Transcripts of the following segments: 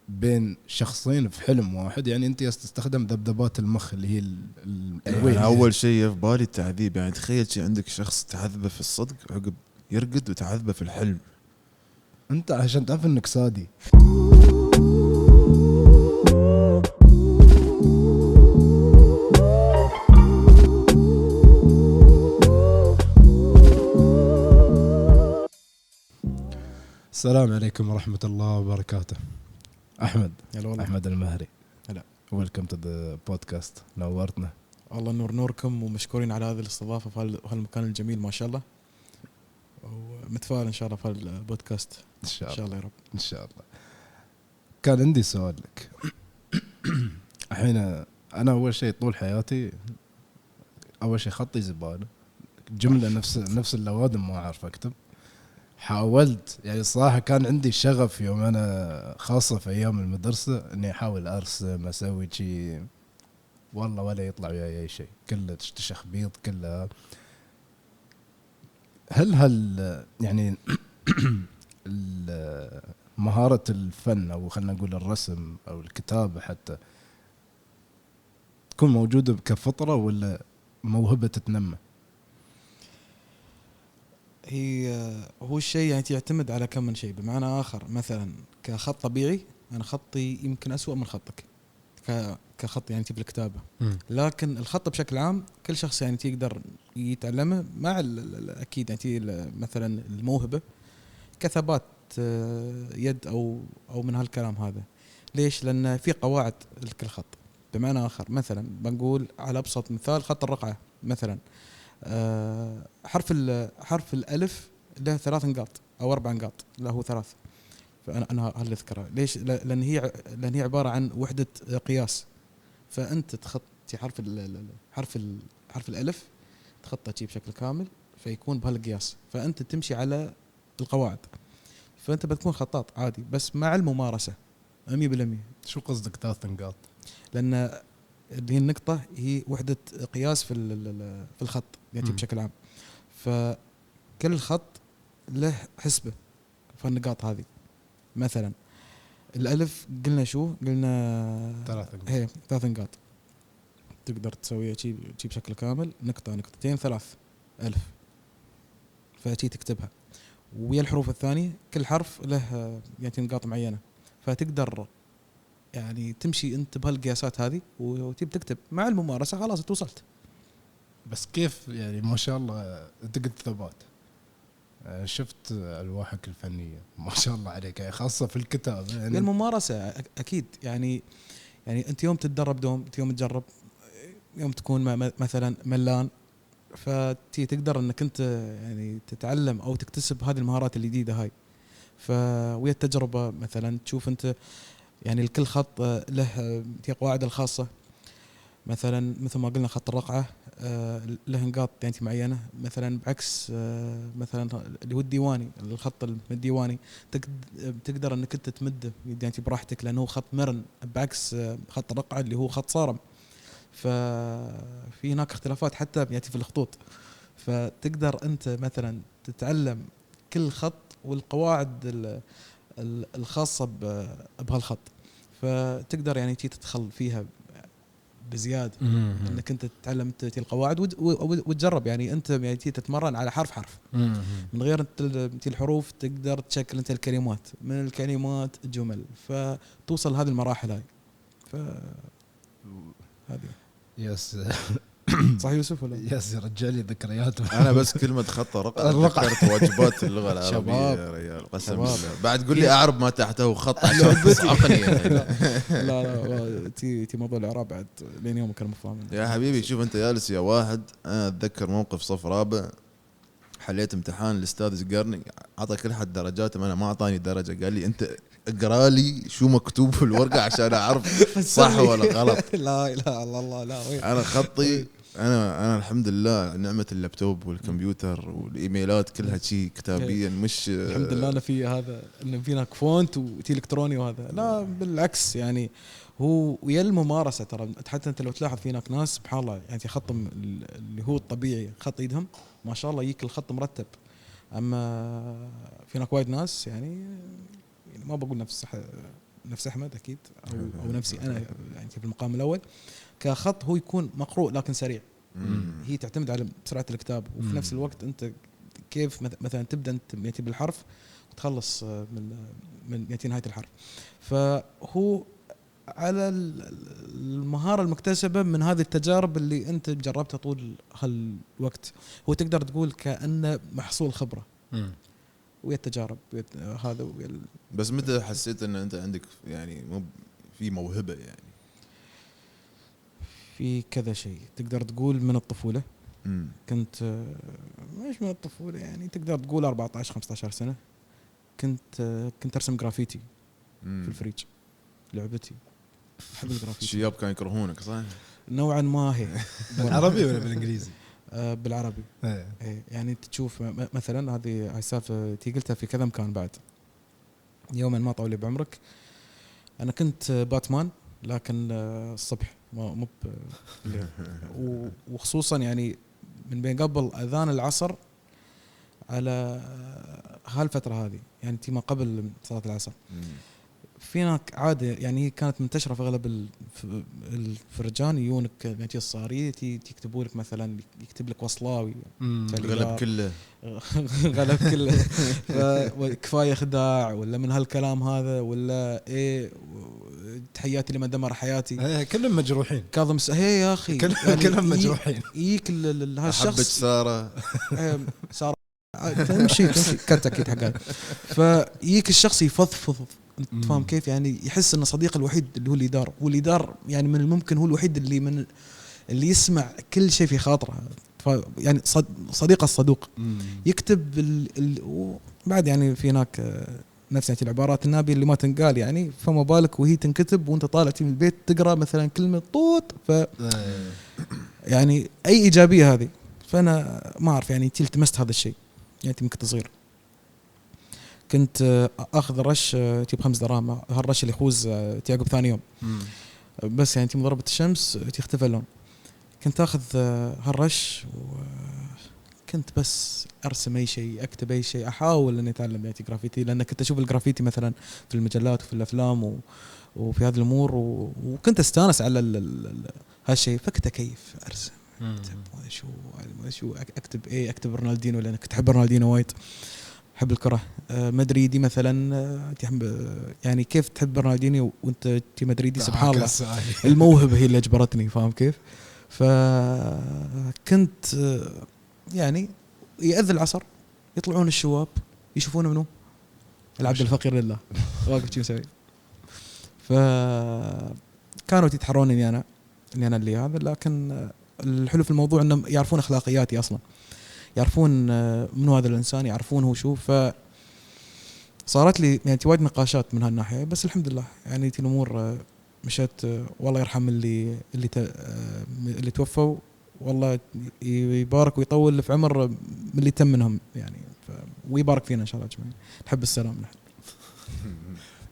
بين شخصين في حلم واحد، يعني انت تستخدم ذبذبات المخ اللي هي يعني اول شيء في بالي التعذيب. يعني تخيل شيء عندك شخص تعذبه في الصدق عقب يرقد وتعذبه في الحلم. انت عشان تعرف انك سادي. السلام عليكم ورحمة الله وبركاته. أحمد أحمد المهري. هلا. ويلكم تو ذا بودكاست. نورتنا. الله نوركم ومشكورين على هذه الاستضافة في هالمكان الجميل ما شاء الله، ومتفائل إن شاء الله في البودكاست إن شاء الله. إن شاء الله يا رب. إن شاء الله. كان عندي سؤال لك. الحين أنا أول شيء طول حياتي أول شيء خطي زبالة، جملة نفس اللوادم، ما أعرف أكتب. حاولت يعني صراحة كان عندي شغف يوم أنا خاصة في أيام المدرسة إني أحاول أرسم أسوي شيء، والله ولا يطلع وياي أي شيء، كله تشخبيط كله. هل يعني مهارة الفن أو خلنا نقول الرسم أو الكتابة حتى تكون موجودة كفطرة ولا موهبة تتنمى؟ هو الشيء يعني يعتمد على كم من شيء. بمعنى آخر مثلا كخط طبيعي أنا خطي يمكن أسوأ من خطك كخط يعني في الكتابة، لكن الخط بشكل عام كل شخص يعني يقدر يتعلمه مع أكيد يعني مثلا الموهبة كثبات يد أو من هالكلام هذا. ليش؟ لأن في قواعد لكل خط. بمعنى آخر مثلا بنقول على أبسط مثال خط الرقعة مثلا، حرف الألف له 3 نقاط أو 4 نقاط، له 3. فأنا هل أذكرها ليش؟ لأن هي عبارة عن وحدة قياس. فأنت تخطي حرف الألف تخطه بشكل كامل فيكون بهالقياس، فأنت تمشي على القواعد، فأنت بتكون خطاط عادي بس مع الممارسة 100%. شو قصدك 3 نقاط؟ لأن اللي هي النقطة هي وحدة قياس في الخط يعني بشكل عام، فكل خط له حسبة في النقاط هذه. مثلا الألف قلنا شو؟ قلنا 3 نقاط تقدر تسويها شي بشكل كامل، نقطة نقطتين 3 ألف، فشي تكتبها. ويا الحروف الثانية كل حرف له يعني نقاط معينة، فتقدر يعني تمشي انت بهالقياسات هذه وتبي تكتب مع الممارسة خلاص توصلت. بس كيف يعني ما شاء الله انت قلت ثبات، شفت ألواحك الفنية ما شاء الله عليك يعني خاصة في الكتاب يعني الممارسة أكيد يعني أنت يوم تتدرب يوم تجرب، يوم تكون مثلا ملان فتي تقدر أنك أنت يعني تتعلم أو تكتسب هذه المهارات الجديدة هاي. ويا التجربة مثلا تشوف أنت يعني الكل خط له قواعد الخاصة. مثلا مثل ما قلنا خط الرقعة له نقاط يعني معينة. مثلا بعكس مثلا اللي هو الديواني، الخط الديواني تقدر انك انت تمده يعني براحتك لانه خط مرن، بعكس خط الرقعة اللي هو خط صارم. ففي هناك اختلافات حتى يعني في الخطوط، فتقدر انت مثلا تتعلم كل خط والقواعد الخاصة بهالخط، فتقدر يعني تدخل فيها بزيادة انك انت تتعلم القواعد وتجرب يعني انت يعني تتمرن على حرف من غير الحروف تقدر تشكل انت الكلمات، من الكلمات جمل، فتوصل هذه المراحل هاي. هذه يس صح يوسف ولا يس رجالي ذكريات. انا بس كلمة خط رقعة ذكرت واجبات اللغة العربية يا ريال قسم بالله. بعد قل لي اعرب ما تحته خط عشان تصعقني. لا تي موضوع الاعراب بعد لين يوم كان مفهوم يا حبيبي. شوف انت جالس يا واحد، انا اتذكر موقف صف رابع حليت امتحان، الاستاذ زقرني عطى كل حد درجاته، انا ما اعطاني درجة، قال لي انت اقرا لي شو مكتوب في الورقة عشان اعرف صح ولا غلط. لا الله لا انا خطي انا الحمد لله نعمة اللابتوب والكمبيوتر والايميلات كلها شيء كتابيا، مش الحمد لله انا في هذا ان فينا فونت وتي الكتروني وهذا. لا بالعكس يعني هو ويا الممارسه. ترى حتى انت لو تلاحظ في هناك ناس سبحان الله يعني خطهم اللي هو الطبيعي خط ايدهم ما شاء الله يجيك الخط مرتب، اما في هناك وايد ناس يعني ما بقول نفس احمد اكيد او نفسي انا يعني في المقام الاول كخط هو يكون مقروء لكن سريع. هي تعتمد على سرعه الكتاب وفي نفس الوقت انت كيف مثلا تبدا انت ياتي بالحرف وتخلص من ياتي نهايه الحرف. فهو على المهاره المكتسبه من هذه التجارب اللي انت جربتها طول هالوقت. هو تقدر تقول كانه محصول خبره ويا التجارب هذا بس متى حسيت ان انت عندك يعني في موهبه يعني؟ في كذا شيء تقدر تقول من الطفوله. كنت مش من الطفوله يعني تقدر تقول 14 15 سنه كنت ارسم جرافيتي في الفريج. لعبتي احب الجرافيتي. الشباب كانوا يكرهونك صح؟ نوعا ما هي بالعربي ولا بالانجليزي؟ بالعربي. إيه يعني تشوف مثلا هذه السالفه تي قلتها في كذا مكان بعد. يوما ما طولي بعمرك انا كنت باتمان لكن الصبح مو بالليل. وخصوصا يعني من بين قبل اذان العصر على هالفتره هذه يعني تي ما قبل صلاه العصر. في هناك عاده يعني هي كانت منتشره في اغلب الفرجان يجونك يعني الصاريه يكتبوا لك مثلا يكتب لك وصلاوي غلب كله غلب كله كفايه خداع ولا من هالكلام هذا ولا ايه تحياتي لمن دمر حياتي. كلهم مجروحين. كاظم هي يا اخي كلهم مجروحين. يجيك هالشخص حبت ساره تمشي كانت اكيد حقها. فيجيك الشخص يفضفض انت فاهم كيف يعني يحس ان صديقه الوحيد اللي هو الادار يعني من الممكن هو الوحيد اللي يسمع كل شيء في خاطره. يعني صديقه الصدوق يكتب بعد يعني في هناك نفس العبارات النابيه اللي ما تنقال يعني فما بالك وهي تنكتب وانت طالع من البيت تقرا مثلا كلمه طوط يعني اي ايجابيه هذه. فانا ما اعرف يعني التمست هذا الشيء يعني من كنت صغير. كنت اخذ رش تجيب 5 دراهم هالرش اللي يخوز تعقب ثاني يوم بس يعني تي ضربة الشمس تختفى اللون. كنت اخذ هالرش وكنت بس ارسم اي شيء اكتب اي شيء احاول اني اتعلم يعني جرافيتي لان كنت اشوف الجرافيتي مثلا في المجلات وفي الافلام وفي هذه الامور وكنت استانس على هالشيء. فكنت كيف ارسم اكتب شو اكتب ايه اكتب رونالدينو لان كنت احب رونالدينو وايد احب الكره مدريدي مثلا يعني كيف تحب رونالدينيو وانت مدريدي سبحان الله الموهبه هي اللي اجبرتني فاهم كيف. فكنت يعني يأذن العصر يطلعون الشباب يشوفون منو العبد الفقير لله واقف شي مسوي. فكانوا يتحرون اني انا اللي هذا. لكن الحلو في الموضوع انهم يعرفون اخلاقياتي اصلا يعرفون منو هذا الانسان يعرفون هو شو. فصارت لي يعني وايد نقاشات من هالناحيه بس الحمد لله يعني الامور مشت. والله يرحم اللي توفوا والله يبارك ويطول في عمر من اللي تم منهم يعني ويبارك فينا ان شاء الله اجمعين. نحب السلام نحن.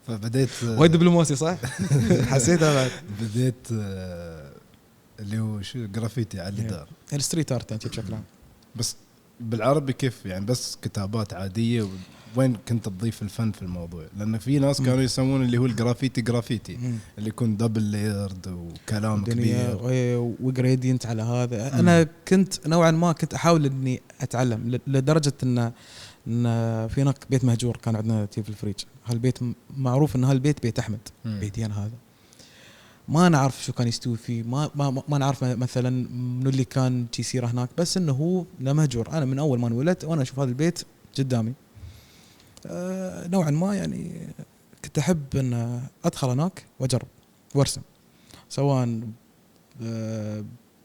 فبديت وايد دبلوماسي صح حسيتها بعد بديت اللي هو شو جرافيتي على الجدار الستريت ارت انت بشكل عام. بس بالعربي كيف يعني بس كتابات عاديه وين كنت تضيف الفن في الموضوع؟ لان في ناس كانوا يسمون اللي هو الجرافيتي اللي يكون دبل ليرد وكلام كبير وجريدينت على هذا. انا كنت نوعا ما كنت احاول اني اتعلم لدرجه ان في هناك بيت مهجور كان عندنا في الفريج. هالبيت معروف ان هالبيت بيت احمد بيتي انا هذا ما نعرف شو كان يستوي فيه ما نعرف مثلا من اللي كان يصير هناك بس انه هو لا مهجور. انا من اول ما انولدت وانا اشوف هذا البيت قدامي نوعا ما يعني كنت احب ان ادخل هناك واجرب وارسم سواء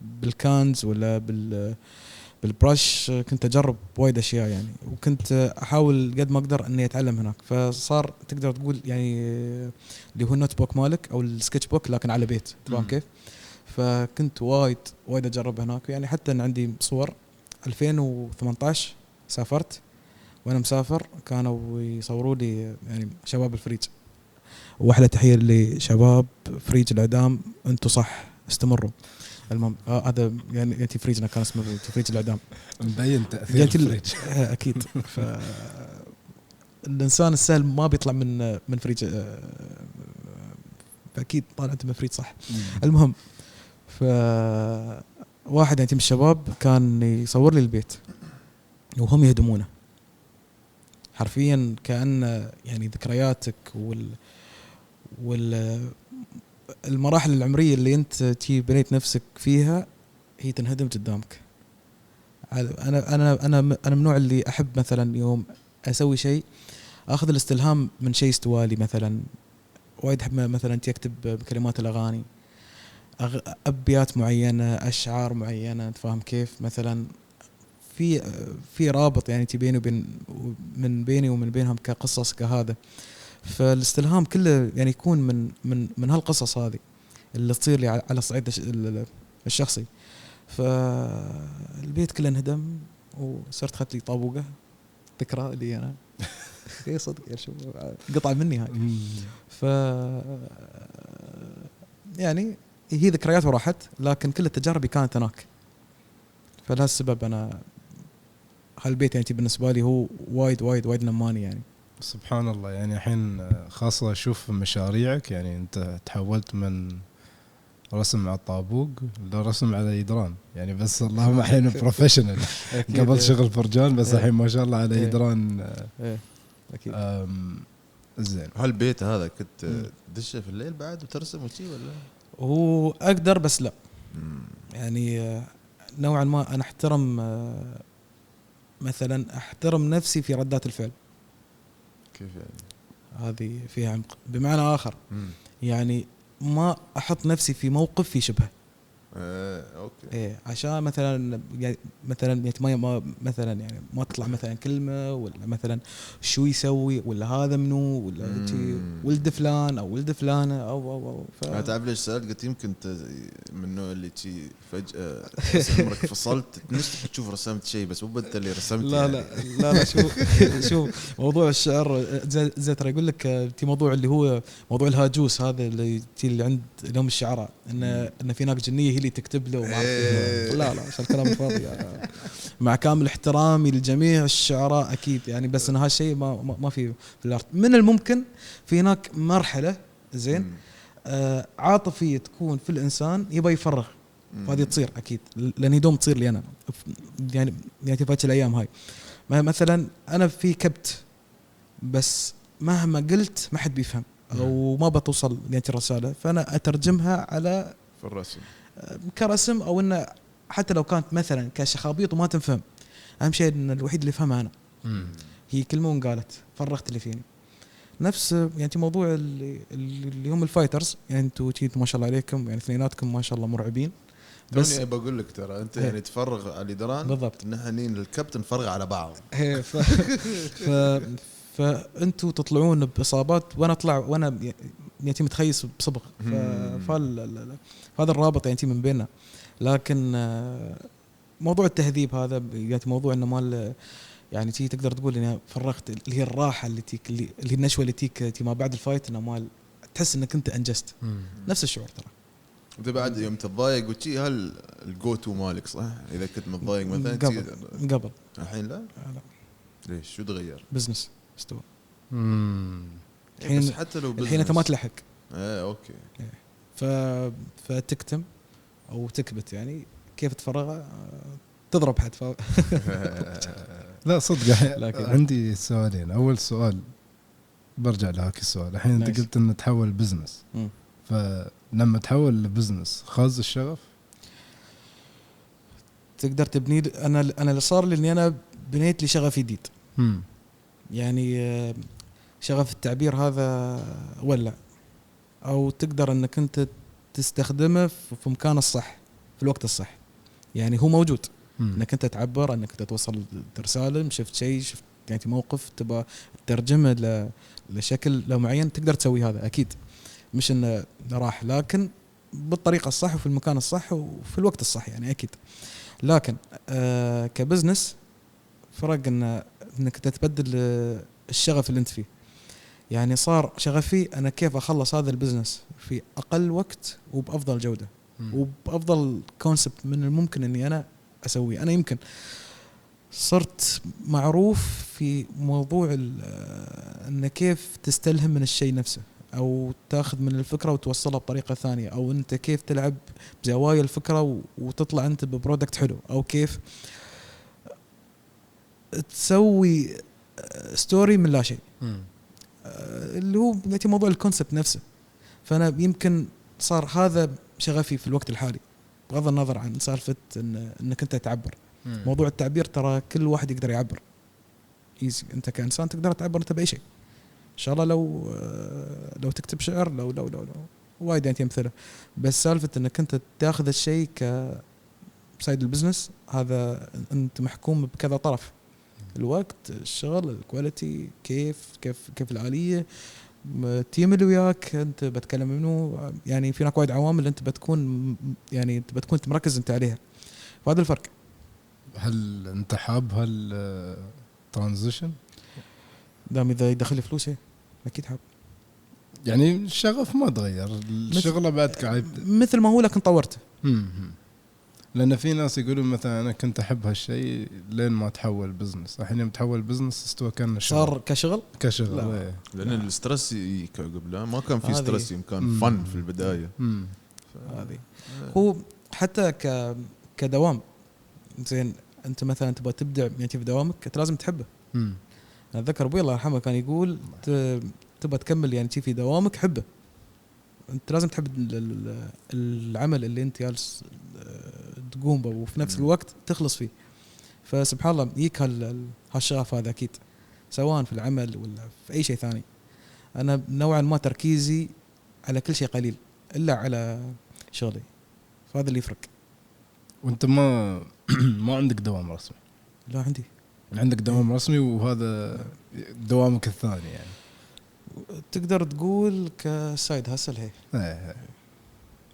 بالكانز ولا بالبرش. كنت اجرب وايد اشياء يعني وكنت احاول قد ما اقدر اني اتعلم هناك. فصار تقدر تقول يعني اللي هو النوت بوك مالك او السكتش بوك لكن على بيت تمام كيف. فكنت وايد اجرب هناك يعني حتى ان عندي صور 2018 سافرت وانا مسافر كانوا يصوروا لي يعني شباب الفريج. واحلى تحيه لشباب فريج الاعدام انتم صح استمروا. المهم هذا يعني فريجنا كان اسمه فريج الاعدام مبين تاثير الفريج اكيد. الانسان السهل ما بيطلع من فريج فاكيد طالع انت مفريد صح. المهم ف واحد يعني من الشباب كان يصور لي البيت وهم يهدمونه حرفيا، كأن يعني ذكرياتك المراحل العمرية اللي انت تي بنيت نفسك فيها هي تنهدم قدامك. انا من النوع اللي احب مثلا يوم اسوي شيء اخذ الاستلهام من شيء استوالي. مثلا وايد احب مثلا تكتب بكلمات الاغاني ابيات معينه، اشعار معينه، انت فاهم كيف؟ مثلا في رابط يعني تبيني بيني ومن بينهم كقصص كهذا. فالاستلهام كله يعني يكون من هالقصص هذه اللي تصير لي على الصعيد الشخصي. فالبيت كله انهدم وصرت خدت لي طابوقه ذكرى لي انا. اي صدق يا شو قطعه مني هاي. ف يعني هي ذكريات وراحت، لكن كل التجارب كانت هناك. فلهالسبب انا هالبيت يعني بالنسبه لي هو وايد نماني يعني. سبحان الله. يعني الحين خاصة أشوف مشاريعك، يعني أنت تحولت من رسم على الطابوق لرسم على يدران، يعني بس اللهم الحين بروفيشنال. قبل شغل فرجان، بس الحين ما شاء الله على يدران. أكيد. زين. هالبيت هذا كنت تدشه في الليل بعد وترسم وشي ولا؟ هو أقدر بس لا. يعني نوعا ما أنا أحترم نفسي في ردات الفعل. كيف يعني؟ هذه فيها عمق. بمعنى آخر يعني ما أحط نفسي في موقف في شبهه. اوكي. عشان مثلا يعني ما مثلا يعني ما تطلع مثلا كلمه ولا مثلا شو يسوي ولا هذا منو ولا ولد فلان او ولد فلانه او تعرف ليش سألت؟ قلت يمكن من النوع اللي تي فجأة عمرك فصلت تشوف رسمت شيء بس مو انت اللي رسمت. لا يعني. لا شو موضوع الشعر زي ترى يقول لك تي موضوع اللي هو موضوع الهاجوس هذا اللي عند اليوم الشعراء ان في هناك جنيه هي اللي تكتب له وما لا عشان الكلام الفاضي يعني. مع كامل احترامي لجميع الشعراء اكيد يعني، بس ان هالشيء ما في الارت. من الممكن في هناك مرحله زين عاطفيه تكون في الانسان يبغى يفرغ، فهذه تصير اكيد لان يدوم تصير لي انا يعني فاتش الايام هاي. مثلا انا في كبت بس مهما قلت ما حد بيفهم او ما بتوصل يعني الرساله، فانا اترجمها على في الرسم كرسم، او انه حتى لو كانت مثلا كشخابيط وما تنفهم، اهم شيء ان الوحيد اللي يفهمها انا. هي كلمه وانقالت فرغت اللي فيني. نفس يعني موضوع اللي هم الفايترز، يعني انتم ما شاء الله عليكم يعني اثنيناتكم ما شاء الله مرعبين. بس بقول لك ترى انت يعني تفرغ على اليدران بالضبط، نحن الكابتن فرغ على بعض. فانتوا تطلعون باصابات وانا اطلع وانا يعني متخيس بصبغ. فهذا الرابط يعني من بيننا. لكن موضوع التهذيب هذا يعني موضوع انه مال يعني تقدر تقول اني فرغت اللي هي الراحه اللي هي النشوه اللي تيك ما بعد الفايت، انه مال تحس انك انت انجزت. نفس الشعور ترى. انت بعد يوم تتضايق وشي هل الجو تو مالك صح؟ اذا كنت متضايق مثلا قبل الحين لا ليش شو تغير؟ بزنس استوى. بس حتى لو الحين انت ما تلحق. اوكي. فتكتم او تكبت يعني كيف تفرغ تضرب حد لا صدق. عندي سؤالين. اول سؤال برجع لهاك السؤال. الحين انت قلت ان تحول بزنس، فلما تحول لبزنس خاز الشغف تقدر تبني. انا اللي صار لي اني انا بنيت لي شغف جديد. يعني شغف التعبير هذا ولا او تقدر انك انت تستخدمه في مكان الصح في الوقت الصح. يعني هو موجود انك انت تعبر، انك انت توصل رسالة، شفت شيء، شفت يعني موقف تبغى ترجمه لشكل لو معين، تقدر تسوي هذا اكيد. مش انه راح، لكن بالطريقه الصح وفي المكان الصح وفي الوقت الصح يعني اكيد. لكن كبزنس فرق انك تتبدل الشغف اللي انت فيه. يعني صار شغفي انا كيف اخلص هذا البزنس في اقل وقت وبافضل جوده وبافضل كونسبت من الممكن اني انا اسويه. انا يمكن صرت معروف في موضوع ان كيف تستلهم من الشيء نفسه، او تاخذ من الفكره وتوصلها بطريقه ثانيه، او انت كيف تلعب بزوايا الفكره وتطلع انت ببرودكت حلو، او كيف تسوي ستوري من لا شيء. اللي هو يأتي موضوع الكونسبت نفسه. فأنا يمكن صار هذا شغفي في الوقت الحالي، بغض النظر عن سالفة إنك أنت تعبر. موضوع التعبير ترى كل واحد يقدر يعبر إيزي. أنت كإنسان تقدر تعبر أنت بأي شيء إن شاء الله. لو تكتب شعر، لو وايد يعني أمثلة. بس سالفة إنك أنت تأخذ الشيء كسايد البزنس، هذا أنت محكوم بكذا طرف: الوقت، الشغل، الكواليتي، كيف الآلية، التيم اللي وياك انت بتكلم منه. يعني في هناك وايد عوامل انت بتكون مركز انت عليها. فهذا الفرق. هل انت حاب هالترانزيشن؟ دام اذا يدخل لي فلوس اكيد حاب. يعني الشغف ما تغير، الشغله بعد قاعد مثل ما هو، لكن طورته. لأن في ناس يقولون مثلا أنا كنت أحب هالشيء لين ما تحول بزنس، الحين يوم تحول بزنس استوى كأنه صار كشغل. لا. لأن الستريس قبل ما كان في ستريس، كان فن في البداية. هذه هو حتى كدوام. زين أنت مثلا تبغى تبدع يعني في دوامك، أنت لازم تحبه. أنا أتذكر أبوي الله يرحمه كان يقول تبغى تكمل يعني في دوامك حبه. انت لازم تحب العمل اللي انت جالس تقوم به وفي نفس الوقت تخلص فيه. فسبحان الله يجيك هالشغف هذا اكيد، سواء في العمل ولا في اي شيء ثاني. انا نوعا ما تركيزي على كل شيء قليل الا على شغلي، فهذا اللي يفرق. وانت ما عندك دوام رسمي؟ لا عندي. عندك دوام رسمي، وهذا دوامك الثاني يعني تقدر تقول كسايد هاسل. هي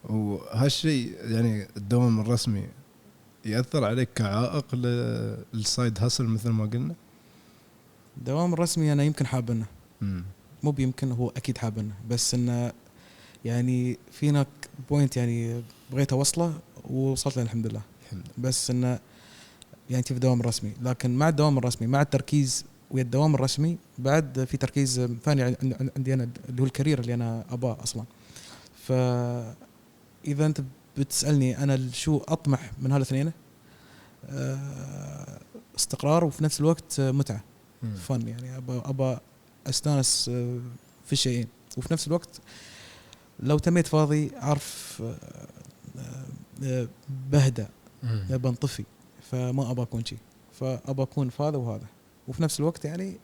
وهالشيء يعني الدوام الرسمي يأثر عليك كعائق للسايد هاسل مثل ما قلنا؟ الدوام الرسمي أنا يمكن حابنه، مو بيمكن، هو أكيد حابنه، بس إنه يعني في هناك بوينت يعني بغيت أوصله ووصلت له الحمد لله. بس إنه يعني في الدوام الرسمي، لكن مع الدوام الرسمي مع التركيز ويا الدوام الرسمي بعد في تركيز ثاني عندي أنا اللي هو الكارير اللي أنا أباه أصلا. فإذا أنت بتسألني أنا شو أطمح من هالاثنين، استقرار وفي نفس الوقت متعة فن. يعني أبا أستانس في الشيئين، وفي نفس الوقت لو تميت فاضي أعرف بهدأ بنطفي، فما أبا أكون شيء، فأبا أكون في هذا وهذا، وفي نفس الوقت يعني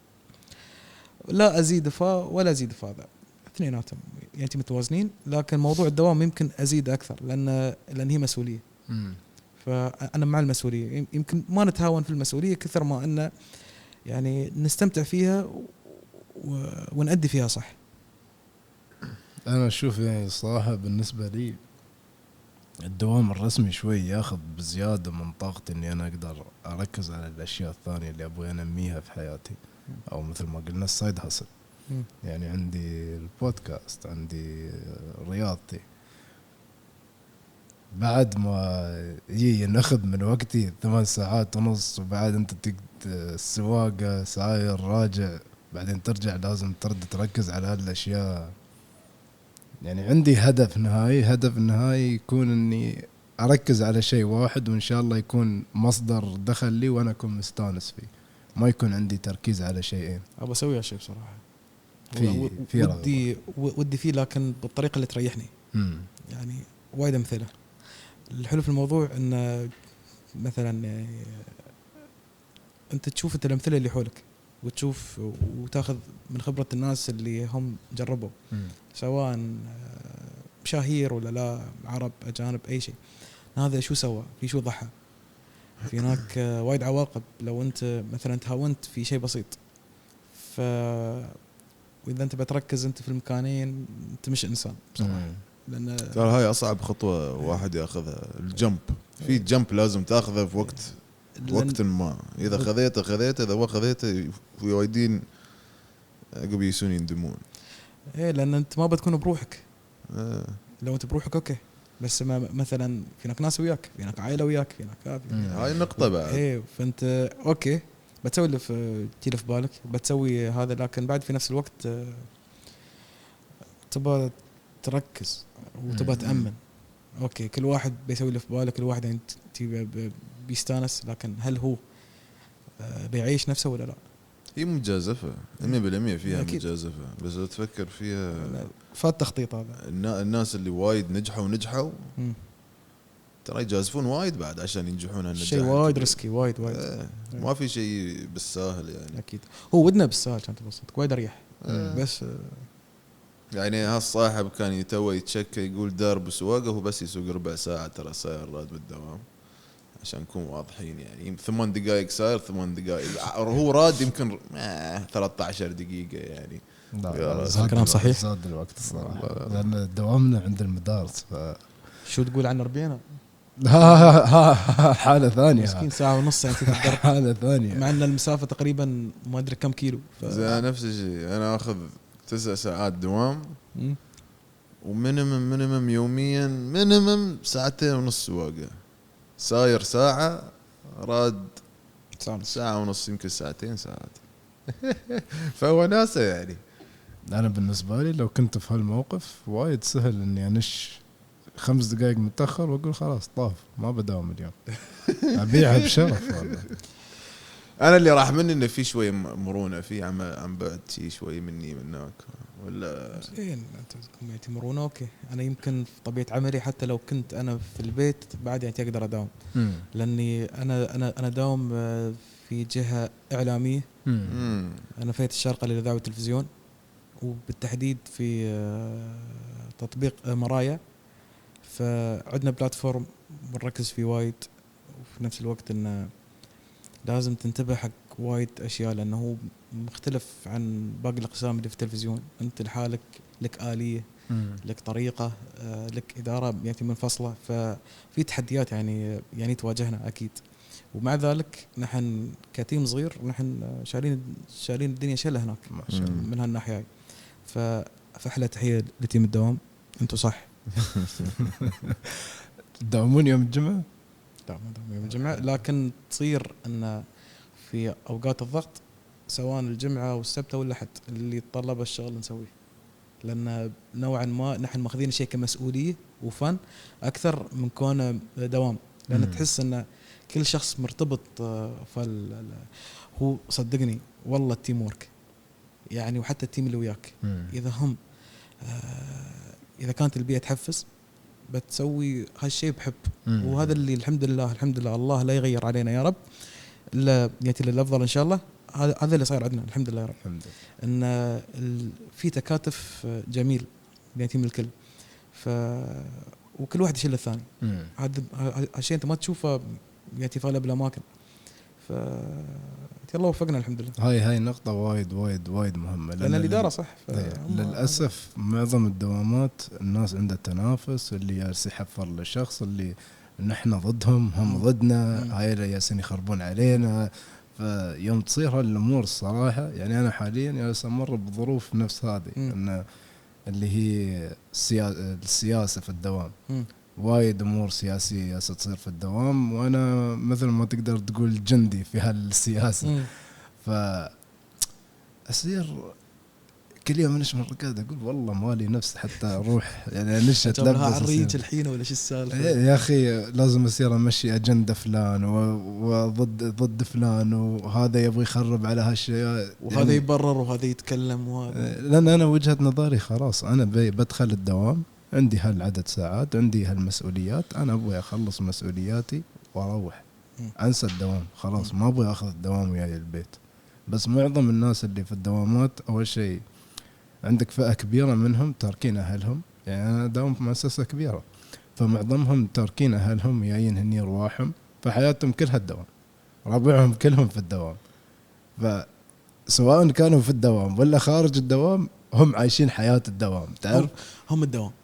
لا أزيد ولا أزيد في هذا، اثنيناتهم يعني متوازنين. لكن موضوع الدوام يمكن أزيد أكثر لأن هي مسؤولية. فأنا مع المسؤولية، يمكن ما نتهاون في المسؤولية كثر ما أن يعني نستمتع فيها ونأدي فيها صح. أنا أشوف يعني صراحة بالنسبة لي الدوام الرسمي شوي ياخذ بزيادة من طاقتي إني أنا أقدر أركز على الأشياء الثانية اللي أبغى أنميها في حياتي، أو مثل ما قلنا السايد هاسل. يعني عندي البودكاست، عندي رياضتي، بعد ما ناخذ من وقتي 8 ساعات ونص، وبعد أنت السواقة ساير راجع، بعدين ترجع لازم تركز على هالأشياء. يعني عندي هدف نهائي يكون اني اركز على شيء واحد، وان شاء الله يكون مصدر دخل لي وانا اكون مستانس فيه، ما يكون عندي تركيز على شيئين. ابى اسوي هالشيء بصراحه، في ودي فيه، لكن بالطريقه اللي تريحني. يعني وايد امثله. الحلو في الموضوع ان مثلا يعني انت تشوف الامثله اللي حولك، وتشوف وتاخذ من خبرة الناس اللي هم جربوا، سواء مشاهير ولا لا، عرب أجانب أي شيء. هذا شو سوى، في شو ضحى، في هناك وايد عواقب لو أنت مثلا تهاونت في شيء بسيط. وإذا أنت بتركز أنت في المكانين أنت مش إنسان بصراحة. لأن ترى هاي أصعب خطوة واحد يأخذها، الجمب. في جمب لازم تأخذه في وقت ما، إذا خذيته إذا ما خذيته وايدين قبل يسون يندمون. إيه، لأن أنت ما بتكون بروحك. لو أنت بروحك أوكي، بس ما مثلا في هناك ناس وياك، في هناك عائلة وياك، في هناك هاي النقطة بعد. إيه، فأنت أوكي بتسوي اللي تيجي في بالك، بتسوي هذا، لكن بعد في نفس الوقت تبى تركز وتبى تأمن. اوكي كل واحد بيسوي اللي في باله، كل واحد يعني بيستانس، لكن هل هو بيعيش نفسه ولا لا؟ هي مجازفة 100% فيها أكيد. مجازفة، بس لو تفكر فيها فات تخطيط هذا. الناس اللي وايد نجحوا مم. ترى يجازفون وايد بعد عشان ينجحون هالنجاح شيء وايد الكبير. ريسكي، وايد ما في شيء بالساهل يعني. اكيد. هو ودنا بالسهل كان تبسط وايد اريح. بس يعني هالصاحب كان يتوه يتشكى يقول درب سواقه، هو بس يسوق ربع ساعة ترى ساير راد بالدوام، عشان نكون واضحين يعني 8 دقائق ساير 8 دقائق هو راد يمكن 13 دقيقة يعني. لا هل كلام صحيح؟ زاد الوقت الصراحة لأن دوامنا عند المدارس شو تقول عن ربينا؟ ها حالة ثانية. مسكين ساعة ونص يعني في الدرب. حالة ثانية. مع ان المسافة تقريبا ما ادري كم كيلو. زي نفس الشيء انا اخذ 9 ساعات دوام ومينيمم يوميا مينيمم 2.5 ساعة سواقة، ساير ساعة راد ساعة ونص يمكن 2 ساعات فهو ناسه يعني. أنا بالنسبة لي لو كنت في هالموقف وايد سهل إني أنش 5 دقائق متأخر وأقول خلاص طاف ما بداوم اليوم. أبيعها بشرف والله. أنا اللي راح مني إنه في شوية مرونة في عم بعد شوي مني منك ولا زين انت مرونه. اوكي انا يمكن في طبيعه عملي حتى لو كنت انا في البيت بعد يعني اقدر اداوم، لاني انا داوم في جهه اعلاميه. انا فايت الشارقه للاذاعه والتلفزيون، وبالتحديد في تطبيق مرايا. فعندنا بلاتفورم بنركز فيه وايد، وفي نفس الوقت انه لازم تنتبه حق وايد اشياء، لانه هو مختلف عن باقي الاقسام اللي في التلفزيون. انت لحالك لك آلية، لك طريقة، لك إدارة يعني منفصلة. ففي تحديات يعني تواجهنا أكيد. ومع ذلك نحن كتيم صغير نحن شايلين الدنيا شلة هناك ما شاء الله من هالناحية. فأحلى تحية لتيم الدوام، أنتوا صح. تداومون يوم الجمعة؟ لا ما داوم يوم الجمعة، لكن تصير أن في أوقات الضغط سواء الجمعة والسبت أو الأحد اللي يتطلب الشغل نسويه، لأن نوعا ما نحن ماخذين شيء كمسؤولية وفن أكثر من كونه دوام. لأن تحس أن كل شخص مرتبط هو صدقني والله التيم وورك يعني، وحتى التيم اللي وياك إذا هم إذا كانت البيئة تحفز بتسوي هالشيء بحب. وهذا اللي الحمد لله الله لا يغير علينا يا رب، لا يأتي للأفضل إن شاء الله. هذا اللي صاير عندنا الحمد لله يا رب. إن في تكاتف جميل بين تيم الكل، وكل واحد يشيل الثاني. هذا الشيء أنت ما تشوفه يعني في أغلب الأماكن. الله وفقنا الحمد لله. هاي نقطة وايد مهمة، لأن الإدارة صح. للأسف معظم الدوامات الناس عندها تنافس، اللي جالس يحفر للشخص اللي نحن ضدهم هم ضدنا، هاي اللي جالسين يخربون علينا. فيوم تصير هالأمور الصراحة يعني أنا حاليا جالس أمر بظروف نفس هذه، إن اللي هي السياسة في الدوام. وايد أمور سياسية تصير في الدوام، وأنا مثل ما تقدر تقول جندي في هالسياسة. فأصير كل يوم نش من الركاد أقول والله مالي نفس حتى أروح يعني نشت لبس الريج الحين ولا شو السالفة يا أخي. لازم أصير أمشي أجندة فلان وضد فلان، وهذا يبغى يخرب على هالشيء وهذا يعني يبرر وهذا يتكلم وهذا. لأن أنا وجهة نظري خلاص أنا بدخل الدوام عندي هالعدد ساعات، عندي هالمسؤوليات، أنا أبغى أخلص مسؤولياتي وأروح أنسى الدوام خلاص. ما أبغى أخذ الدوام وياي البيت. بس معظم الناس اللي في الدوامات أول شيء عندك فئة كبيرة منهم تاركين أهلهم، يعني أنا داوم في مؤسسة كبيرة، فمعظمهم تاركين أهلهم جايين هني رواحهم، فحياتهم كلها الدوام، ربعهم كلهم في الدوام. فسواء كانوا في الدوام ولا خارج الدوام هم عايشين حياة الدوام، تعرف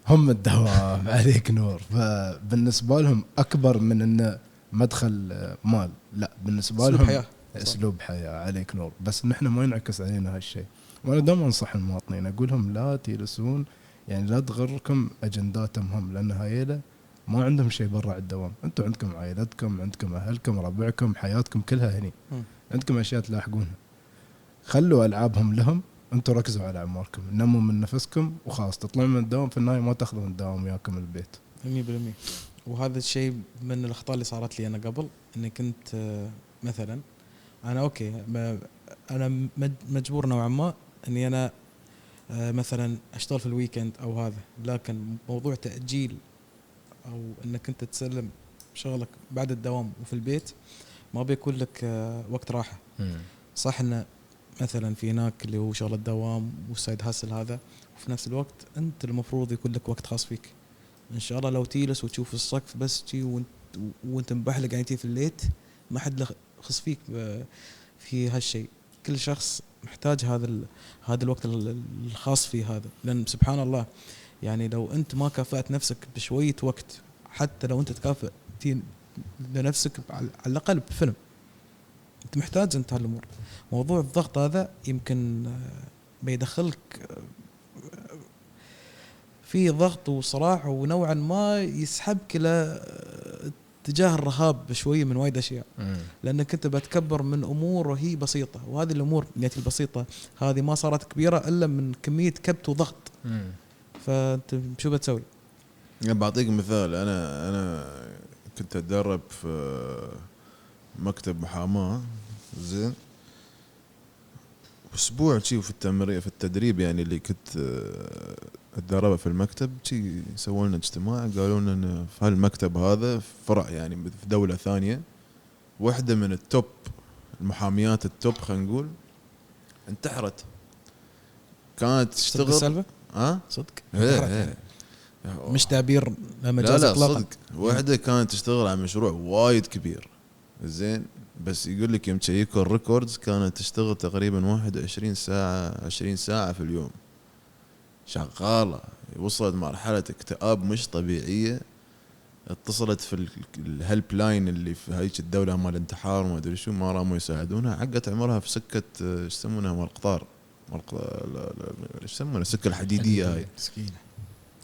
هم الدوام عليك نور. فبالنسبة لهم أكبر من إنه مدخل مال، لا بالنسبة لهم أسلوب حياة. عليك نور. بس نحن ما ينعكس علينا هالشيء. وأنا دائما أنصح المواطنين أقولهم لا تجلسون يعني لا تغركم أجنداتهم هم، لأن هايلة ما عندهم شيء برا الدوام. أنتم عندكم عائلتكم، عندكم أهلكم، ربعكم، حياتكم كلها هني، عندكم أشياء تلاحقونها. خلوا ألعابهم لهم انتم ركزوا على اعماركم، نموا من نفسكم وخلاص، تطلعون من الدوام في النهايه ما تاخذون الدوام وياكم البيت. 100%. وهذا الشيء من الاخطاء اللي صارت لي انا قبل، اني كنت مثلا انا اوكي انا مجبور نوعا ما اني انا مثلا اشتغل في الويكند او هذا، لكن موضوع تاجيل او انك انت تسلم شغلك بعد الدوام وفي البيت ما بيكون لك وقت راحه. صح انه مثلا في هناك اللي هو شغل الدوام والسايد هاسل هذا، وفي نفس الوقت انت المفروض يكون لك وقت خاص فيك. ان شاء الله لو تيلس وتشوف السقف بس تي وانت مبحلق يعني في الليت، ما حد خص فيك في هالشيء. كل شخص محتاج هذا الوقت الخاص فيه هذا، لان سبحان الله يعني لو انت ما كافأت نفسك بشويه وقت، حتى لو انت تكافئ لنفسك على الاقل بفيلم، انت محتاج انت هالامور. موضوع الضغط هذا يمكن بيدخلك في ضغط وصراع، ونوعا ما يسحبك الى اتجاه الرهاب بشويه من وايد اشياء، لانك انت بتكبر من امور وهي بسيطه، وهذه الامور يعني البسيطه هذه ما صارت كبيره الا من كميه كبت وضغط. فانت شو بتسوي؟ يعني بعطيك مثال، انا كنت اتدرب في مكتب محاماه، زين، اسبوع شي في التمرين في التدريب يعني اللي كنت اتدرب في المكتب، شي سووا لنا اجتماع قالوا لنا ان في هالمكتب هذا فرع يعني في دوله ثانيه، واحده من التوب المحاميات التوب خلينا نقول انتحرت. كانت تشتغل صدق ايه مش تعبير مجاز اطلاقا. صدق واحده كانت تشتغل على مشروع وايد كبير، زين، بس يقول لك يوم تشيكوا الريكوردز كانت تشتغل تقريبا 21 ساعه 20 ساعه في اليوم شغاله. وصلت مرحله اكتئاب مش طبيعيه، اتصلت في الهيلب لاين اللي في هيك الدوله مال الانتحار وما ادري شو، ما راموا يساعدونها، عقت عمرها في سكه ايش يسمونها مال القطار، ايش يسمونها السكه الحديديه هاي، مسكينه،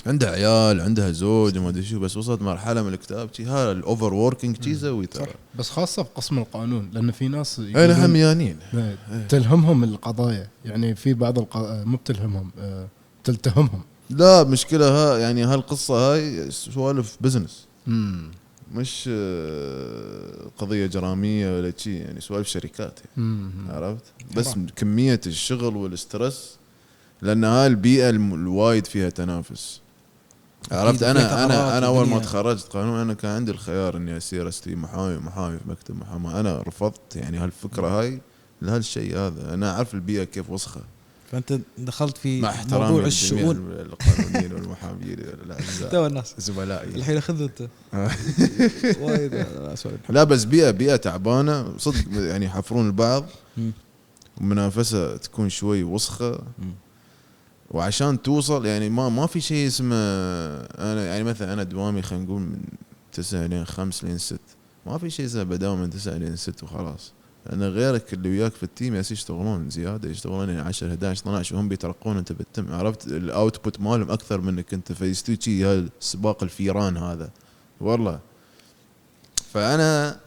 عندها عيال عندها زوج وما ادري شو، بس وصلت مرحله من الاكتئاب شي، هذا الاوفر ووركينج شي يسوي ترى. بس خاصه في قسم القانون، لان في ناس انا هميانين تلهمهم القضايا، يعني في بعض مو بتلهمهم تلتهمهم. لا مشكله ها يعني هالقصه هاي سوالف بزنس، مش قضيه جراميه ولا شيء، يعني سوالف شركات يعني. عرفت؟ بس كميه الشغل والاسترس، لان هاي البيئه الوايد فيها تنافس. عرفت؟ انا اول ما تخرجت قانون انا كان عندي الخيار اني اصير محامي في مكتب محاماه، انا رفضت يعني هالفكره هاي لهالشيء هذا، انا اعرف البيئه كيف وسخه. فانت دخلت في موضوع الشؤون القانونيين والمحامين الاعزاء الناس زملائي الحين اخذت وايد لا بس بيئه تعبانه صدق يعني، يحفرون البعض ومنافسه تكون شوي وسخه. وعشان توصل يعني ما في شيء اسمه، انا يعني مثلا انا دوامي خلينا نقول من 9 لين 5 لين 6، ما في شيء اسمه بداوم من 9 لين 6 وخلاص. لأن غيرك اللي وياك في التيم يشتغلون زيادة، يشتغلون يعني 10 11 12 وهم بيترقون انت بالتم. عرفت؟ الاوتبوت مالهم اكثر منك انت، فيستوي هذا سباق الفيران هذا والله. فانا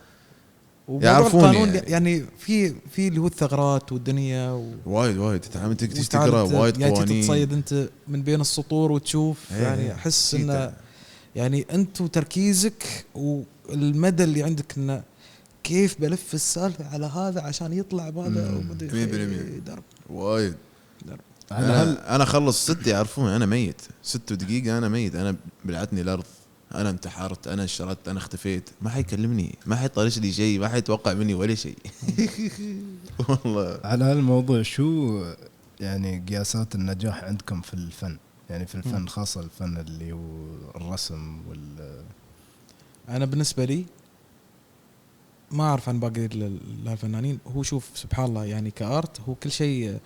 يعرفون يعني في اللي هو الثغرات والدنيا وايد تتعامل تقرا وايد يعني قوانين، تصيد انت من بين السطور وتشوف يعني احس انه يعني انت وتركيزك والمدى اللي عندك انه كيف بلف السالفه على هذا عشان يطلع بهذا 100% وايد. انا خلص 6 يعرفون انا ميت 6 دقيقه، انا ميت، انا بلعتني الارض، انا انتحرت، انا شردت، انا اختفيت، ما حيكلمني، ما حيطرش لي شيء، ما حيتوقع مني ولا شيء. والله. على هالموضوع شو يعني قياسات النجاح عندكم في الفن؟ يعني في الفن خاصة الفن اللي هو الرسم أنا بالنسبة لي ما أعرف عن باقي الفنانين. هو شوف سبحان الله يعني كآرت هو كل شيء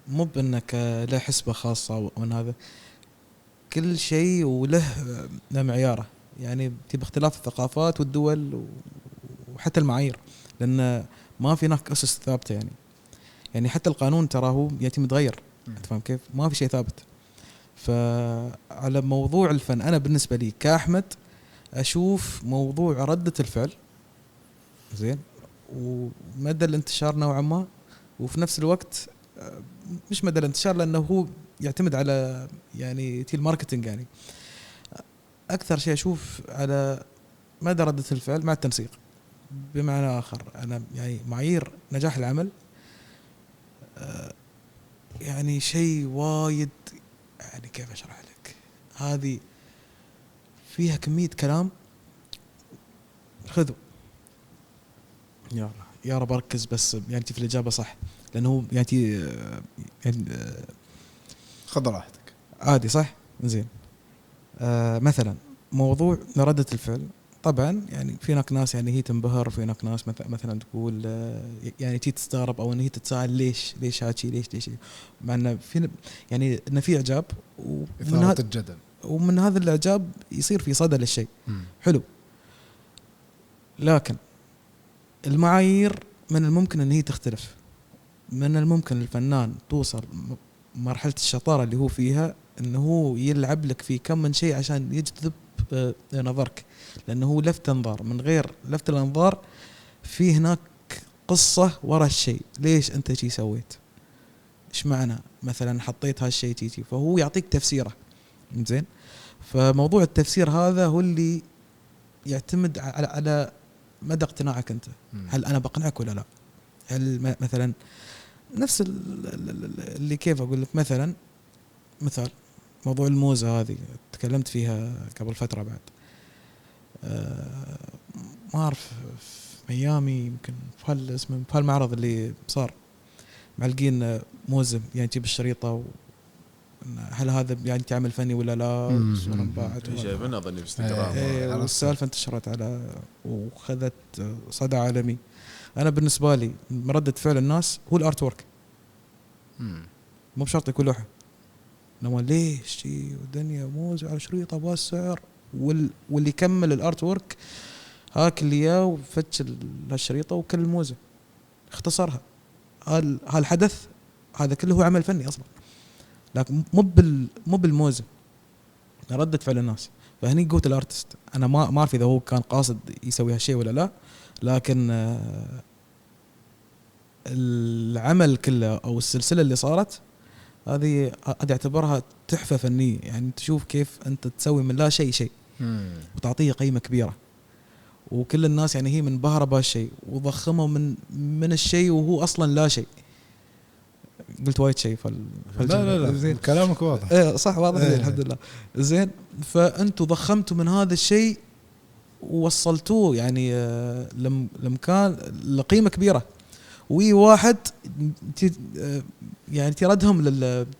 مو بأنك له حسبة خاصة ومن هذا، كل شيء وله معياره، يعني باختلاف الثقافات والدول وحتى المعايير، لأن ما في هناك أسس ثابتة يعني حتى القانون ترى هو يأتي متغير، تفهم كيف؟ ما في شيء ثابت. فعلى موضوع الفن أنا بالنسبة لي كأحمد أشوف موضوع ردة الفعل زين ومدى الانتشار نوعا ما، وفي نفس الوقت مش مدى الانتشار، لانه هو يعتمد على يعني تي الماركتينج. يعني اكثر شيء اشوف على مدى ردة الفعل مع التنسيق. بمعنى اخر، انا يعني معايير نجاح العمل يعني شيء وايد، يعني كيف اشرح لك، هذه فيها كمية كلام. خذوا يا رب اركز بس يعني في الاجابه صح، لانه يعني خذ راحتك. عادي صح. زين. مثلا موضوع ردة الفعل، طبعا يعني في هناك ناس يعني هي تنبهر، وفي هناك ناس مثلا تقول يعني تي تستغرب او ان هي تتساءل ليش هاتشي ليش مع انه في يعني انه في اعجاب، إثارة الجدل، ومن هذا الاعجاب يصير في صدى للشيء. حلو، لكن المعايير من الممكن ان هي تختلف. من الممكن الفنان توصل مرحلة الشطارة اللي هو فيها انه هو يلعب لك في كم من شيء عشان يجذب نظرك، لانه هو لفت انظار. من غير لفت الانظار في هناك قصة ورا الشيء، ليش انت شي سويت، ايش معنى مثلا حطيت هالشيء تيجي، فهو يعطيك تفسيره. زين. فموضوع التفسير هذا هو اللي يعتمد على مدى اقتناعك انت. هل انا بقنعك ولا لا؟ هل مثلا نفس اللي كيف اقول لك، مثال موضوع الموزة هذه تكلمت فيها قبل فترة بعد. ما اعرف في ميامي يمكن في هالمعرض اللي صار، معلقين موزة يعني تجيب الشريطة هل هذا يعني تعمل فني ولا لا؟ صورة انباعت شايفينها ظني بانستغرام. والسالفة انتشرت على وخذت صدى عالمي. انا بالنسبة لي ردة فعل الناس هو الارت وورك، مو بشرط يكون لوحة. انما ليش شي ودنيا موز على شريطة بهالسعر، واللي يكمل الارت وورك هاك اللي يا وفتش هالشريطة وكل الموزة اختصرها. هالحدث هذا كله هو عمل فني اصلا، لكن مو بالموزة، ردة فعل الناس. فهني قوة الارتست. انا ما اعرف اذا هو كان قاصد يسوي هالشيء ولا لا، لكن العمل كله او السلسلة اللي صارت هذه اعتبرها تحفة فنية. يعني تشوف كيف انت تسوي من لا شيء وتعطيه قيمة كبيرة، وكل الناس يعني هي منبهرة بهالشيء وضخمه من الشيء وهو اصلا لا شيء. قلت وايد شيء لا كلامك واضح. ايه صح، واضح. الحمد لله. زين. فانتوا ضخمتوا من هذا الشيء ووصلتوه يعني لمكان لقيمة كبيرة. وي واحد يعني تردهم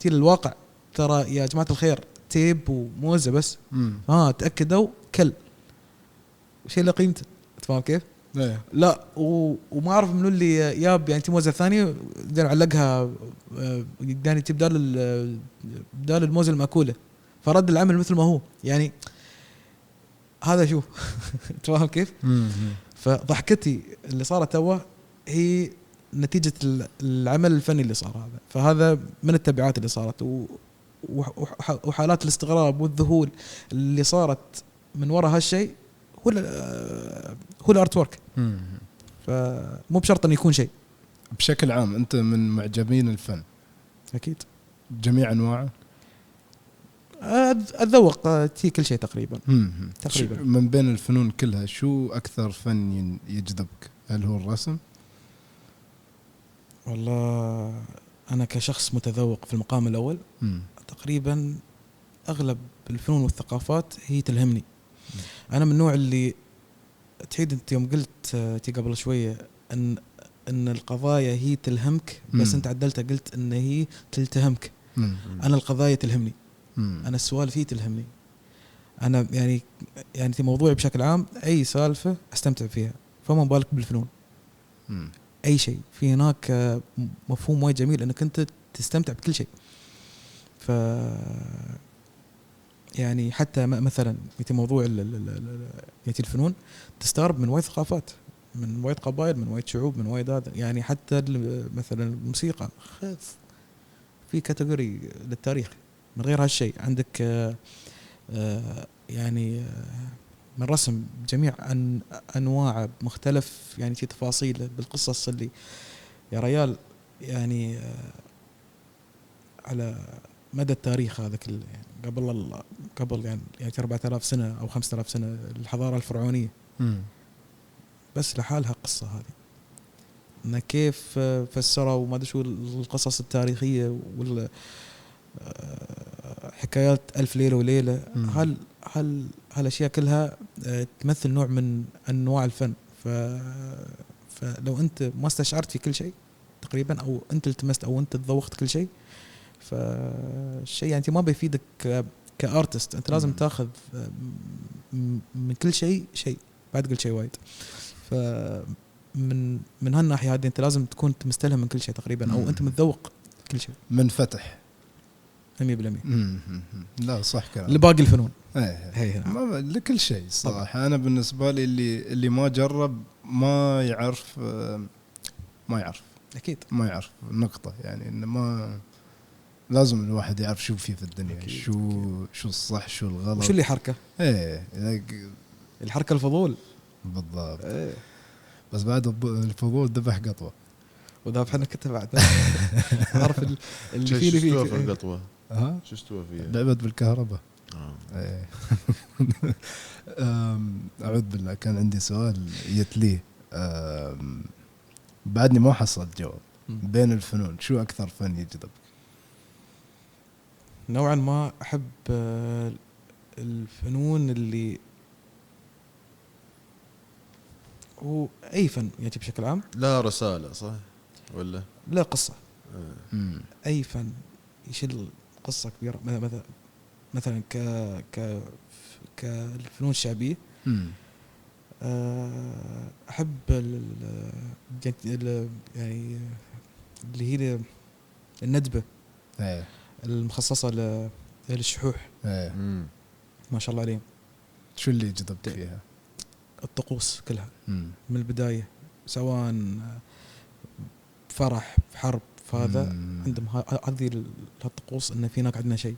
للواقع، ترى يا جماعة الخير تيب وموزة بس تأكدوا كل شيء له قيمته. تفهم كيف؟ لا وما أعرف منو اللي ياب يعني موزة ثانية دار علقها يعني بدال الموزة المأكولة، فرد العمل مثل ما هو. يعني هذا شوف تفهم كيف؟ فضحكتي اللي صارت توه هي نتيجة العمل الفني اللي صار هذا. فهذا من التبعات اللي صارت وحالات الاستغراب والذهول اللي صارت من وراء هالشيء هو الارت وورك. فمو بشرط أن يكون شيء. بشكل عام أنت من معجبين الفن؟ أكيد. جميع أنواعه؟ أتذوق كل شيء تقريبا. من بين الفنون كلها شو أكثر فن يجذبك؟ هل هو الرسم؟ والله أنا كشخص متذوق في المقام الأول تقريبا أغلب الفنون والثقافات هي تلهمني. أنا من النوع اللي تعيد أنت يوم قلت قبل شوية أن القضايا هي تلهمك، بس أنت عدلتها قلت أن هي تلتهمك. أنا القضايا تلهمني، أنا السوالف هي تلهمني. أنا يعني في موضوعي بشكل عام أي سالفة أستمتع فيها، فما بالك بالفنون. أي شيء في هناك مفهوم وايد جميل أنك أنت تستمتع بكل شيء. ف يعني حتى مثلا في موضوع الفنون تستغرب من وايد ثقافات، من وايد قبائل، من وايد شعوب، من وايد هذا. يعني حتى مثلا الموسيقى في كاتيجوري للتاريخ. من غير هالشيء عندك يعني من رسم جميع أنواع مختلف يعني في تفاصيل بالقصص اللي يا ريال يعني على مدى التاريخ هذا كله، يعني قبل يعني 4000 سنه او 5000 سنه الحضاره الفرعونيه بس لحالها قصه هذه، ان كيف فسروا وما ادري شو القصص التاريخيه وال حكايات ألف ليلة وليلة. هالأشياء كلها تمثل نوع من أنواع الفن. فلو أنت ما استشعرت في كل شيء تقريبا، أو أنت التمست أو أنت تذوقت كل شيء، فالشيء يعني ما بيفيدك كأرتست. أنت لازم تأخذ من كل شيء بعد قلت شيء وايد. من هالناحية هذه أنت لازم تكون مستلهم من كل شيء تقريبا، أو أنت متذوق كل شيء منفتح 100%. لا صح كلام. لباقي الفنون ما لكل شيء صراحة. أنا بالنسبة لي اللي ما جرب ما يعرف أكيد ما يعرف نقطة، يعني إنه ما لازم الواحد يعرف شو فيه في الدنيا. أكيد. شو الصح شو الغلط وشو اللي حركة الحركة الفضول بالضبط. بس بعد الفضول ذبح قطوة وذابح أنا كنت بعد عارف اللي فيه في القطوة شو استوى فيها لعبت بالكهرباء. أعوذ بالله. كان عندي سؤال يتليه بعدني ما حصلت جواب. بين الفنون شو أكثر فن يجذبك؟ نوعا ما أحب الفنون اللي هو أي فن يجي بشكل عام، لا رسالة صح ولا لا قصة. أي فن يشيل قصة كبيرة، مثلا كالفنون الشعبية. أحب يعني اللي هي الندبة المخصصة للشحوح. ما شاء الله عليهم. شو اللي جذبت فيها؟ الطقوس كلها من البداية، سواء فرح حرب، فهذا عندهم هذه الطقوس ان في هناك عندنا شيء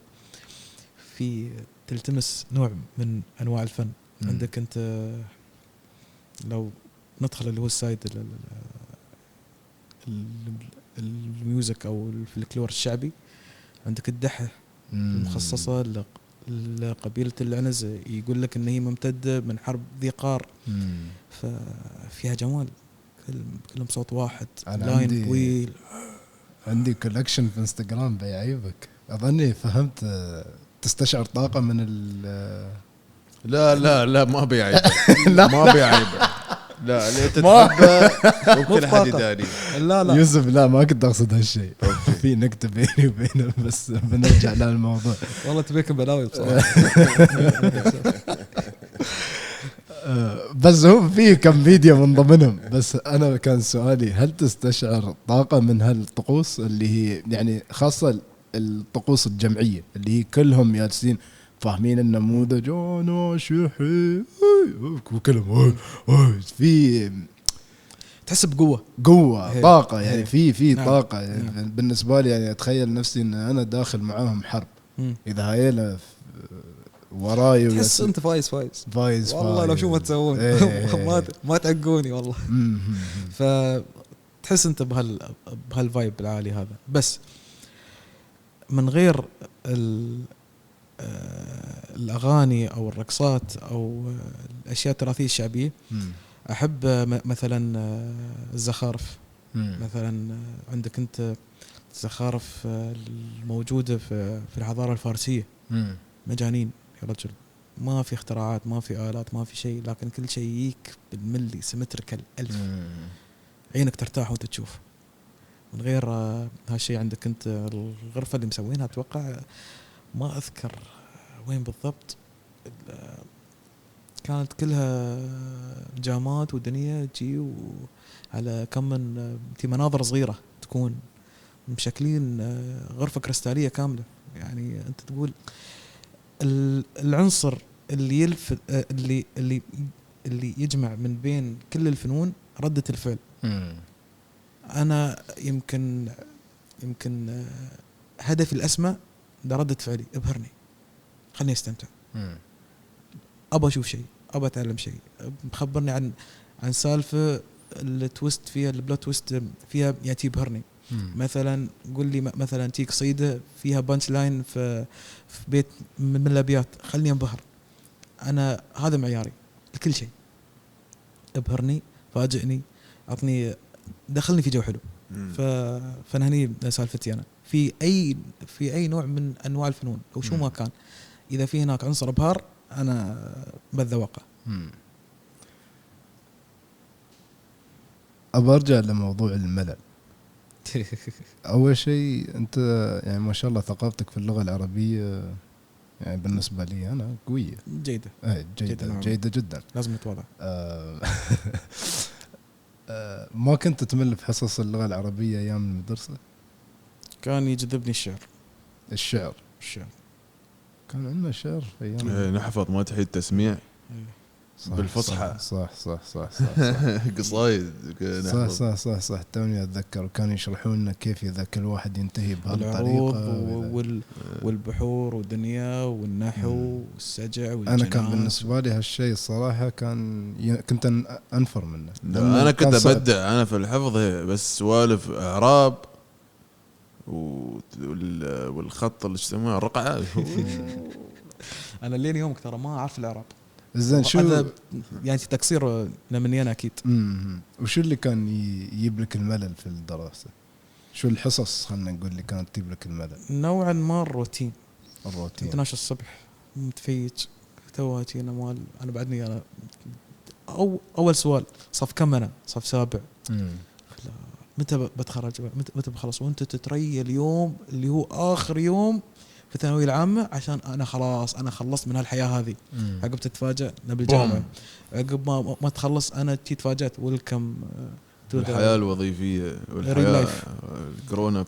في تلتمس نوع من انواع الفن. عندك انت لو ندخل اللي هو السايد الميوزك او الفلكلور الشعبي، عندك الدحة المخصصة لقبيلة العنز، يقول لك ان هي ممتدة من حرب ذي قار، ففيها جمال كلهم صوت واحد، لاين طويل. عندي كولكشن في انستغرام بيعيبك. اظني فهمت. تستشعر طاقة من لا ما بيعيبك. ما بيعيبك. لا اللي تتحبه وكل حد يداري. لا يوسف لا ما كنت اقصد هالشيء. في نكتة بيني وبينه بس بنرجع للموضوع. والله تبيك بلاوي بصراحة. بس هو فيه كم فيديو من ضمنهم. بس أنا كان سؤالي هل تستشعر طاقة من هالطقوس اللي هي يعني خاصة الطقوس الجمعية اللي هي كلهم جالسين فاهمين النموذج أنا شحي وكلهم في تحس بقوة طاقة يعني في طاقة يعني بالنسبة لي يعني أتخيل نفسي إن أنا داخل معاهم حرب. إذا هايله وراي تحس انت فايز والله لو شو ما تسوون ما تعقوني والله. فتحس انت بهالفايب العالي هذا. بس من غير الاغاني او الرقصات او الاشياء التراثيه الشعبيه، احب مثلا الزخارف. مثلا عندك انت الزخارف الموجوده في الحضاره الفارسيه، مجانين يا رجل. ما في اختراعات، ما في آلات، ما في شيء، لكن كل شيء يجيك بالملي سيمتريكال 1000. عينك ترتاح وانت تشوف. من غير هالشيء عندك انت الغرفة اللي مسوينها، اتوقع ما اذكر وين بالضبط، كانت كلها جامات ودنيا تجي على كم من مناظر صغيرة تكون مشكلين غرفة كريستالية كاملة. يعني انت تقول العنصر اللي يلفت اللي يجمع من بين كل الفنون ردة الفعل. أنا يمكن هدفي الأسمى ده ردة فعلي، ابهرني، خلني استمتع. أبى أشوف شيء، أبى أتعلم شيء، خبرني عن سالفة التويست فيها، البلوت تويست فيها، يأتي يبهرني. مثلا قول لي مثلا تيك قصيده فيها بانش لاين في بيت من الابيات، خلني انبهر. انا هذا معياري لكل شيء، ابهرني، فاجئني، اعطني، دخلني في جو حلو. فانا هني سالفتي انا في اي نوع من انواع الفنون او شو ما كان، اذا في هناك عنصر ابهار انا بتذوقه. ابى ارجع لموضوع الملل. اول شيء انت يعني ما شاء الله ثقافتك في اللغه العربيه يعني بالنسبه لي انا قويه جيده. جيده جدا، لازم نتواضع. ما كنت تمل في حصص اللغه العربيه ايام المدرسه؟ كان يجذبني الشعر. كان عندنا شعر في ايام نحفظ ما تحيد تسميع بالفصحى. صح قصايد صح توني اتذكر. وكانوا يشرحون لنا كيف اذا كل واحد ينتهي بهالطريقه والبحور والدنيا والنحو والسجع والجناس. انا كان بالنسبه لي هالشيء الصراحه كنت انفر منه. انا كنت ابدع انا في الحفظ، بس سوالف اعراب والخط اللي يسمونه الرقعه. انا لين يومك ترى ما اعرف الاعراب. زين شو يعني تقصير مني انا اكيد. وشو اللي كان يجيب لك الملل في الدراسه؟ شو الحصص خلنا نقول اللي كانت تجيب لك الملل؟ نوعا ما الروتين. تناش الصبح متفيج تواتي مال. انا بعدني انا اول سؤال صف كم؟ انا صف 7. متى بتخرج؟ متى بخلص؟ وانت تتريى اليوم اللي هو اخر يوم في الثانويه العامه عشان انا خلاص انا خلصت من هالحياه هذه. عقب تتفاجئ بالجامعه، عقب ما تخلص انا تفاجأت ويلكم الحياه الوظيفيه والحياه الكورونا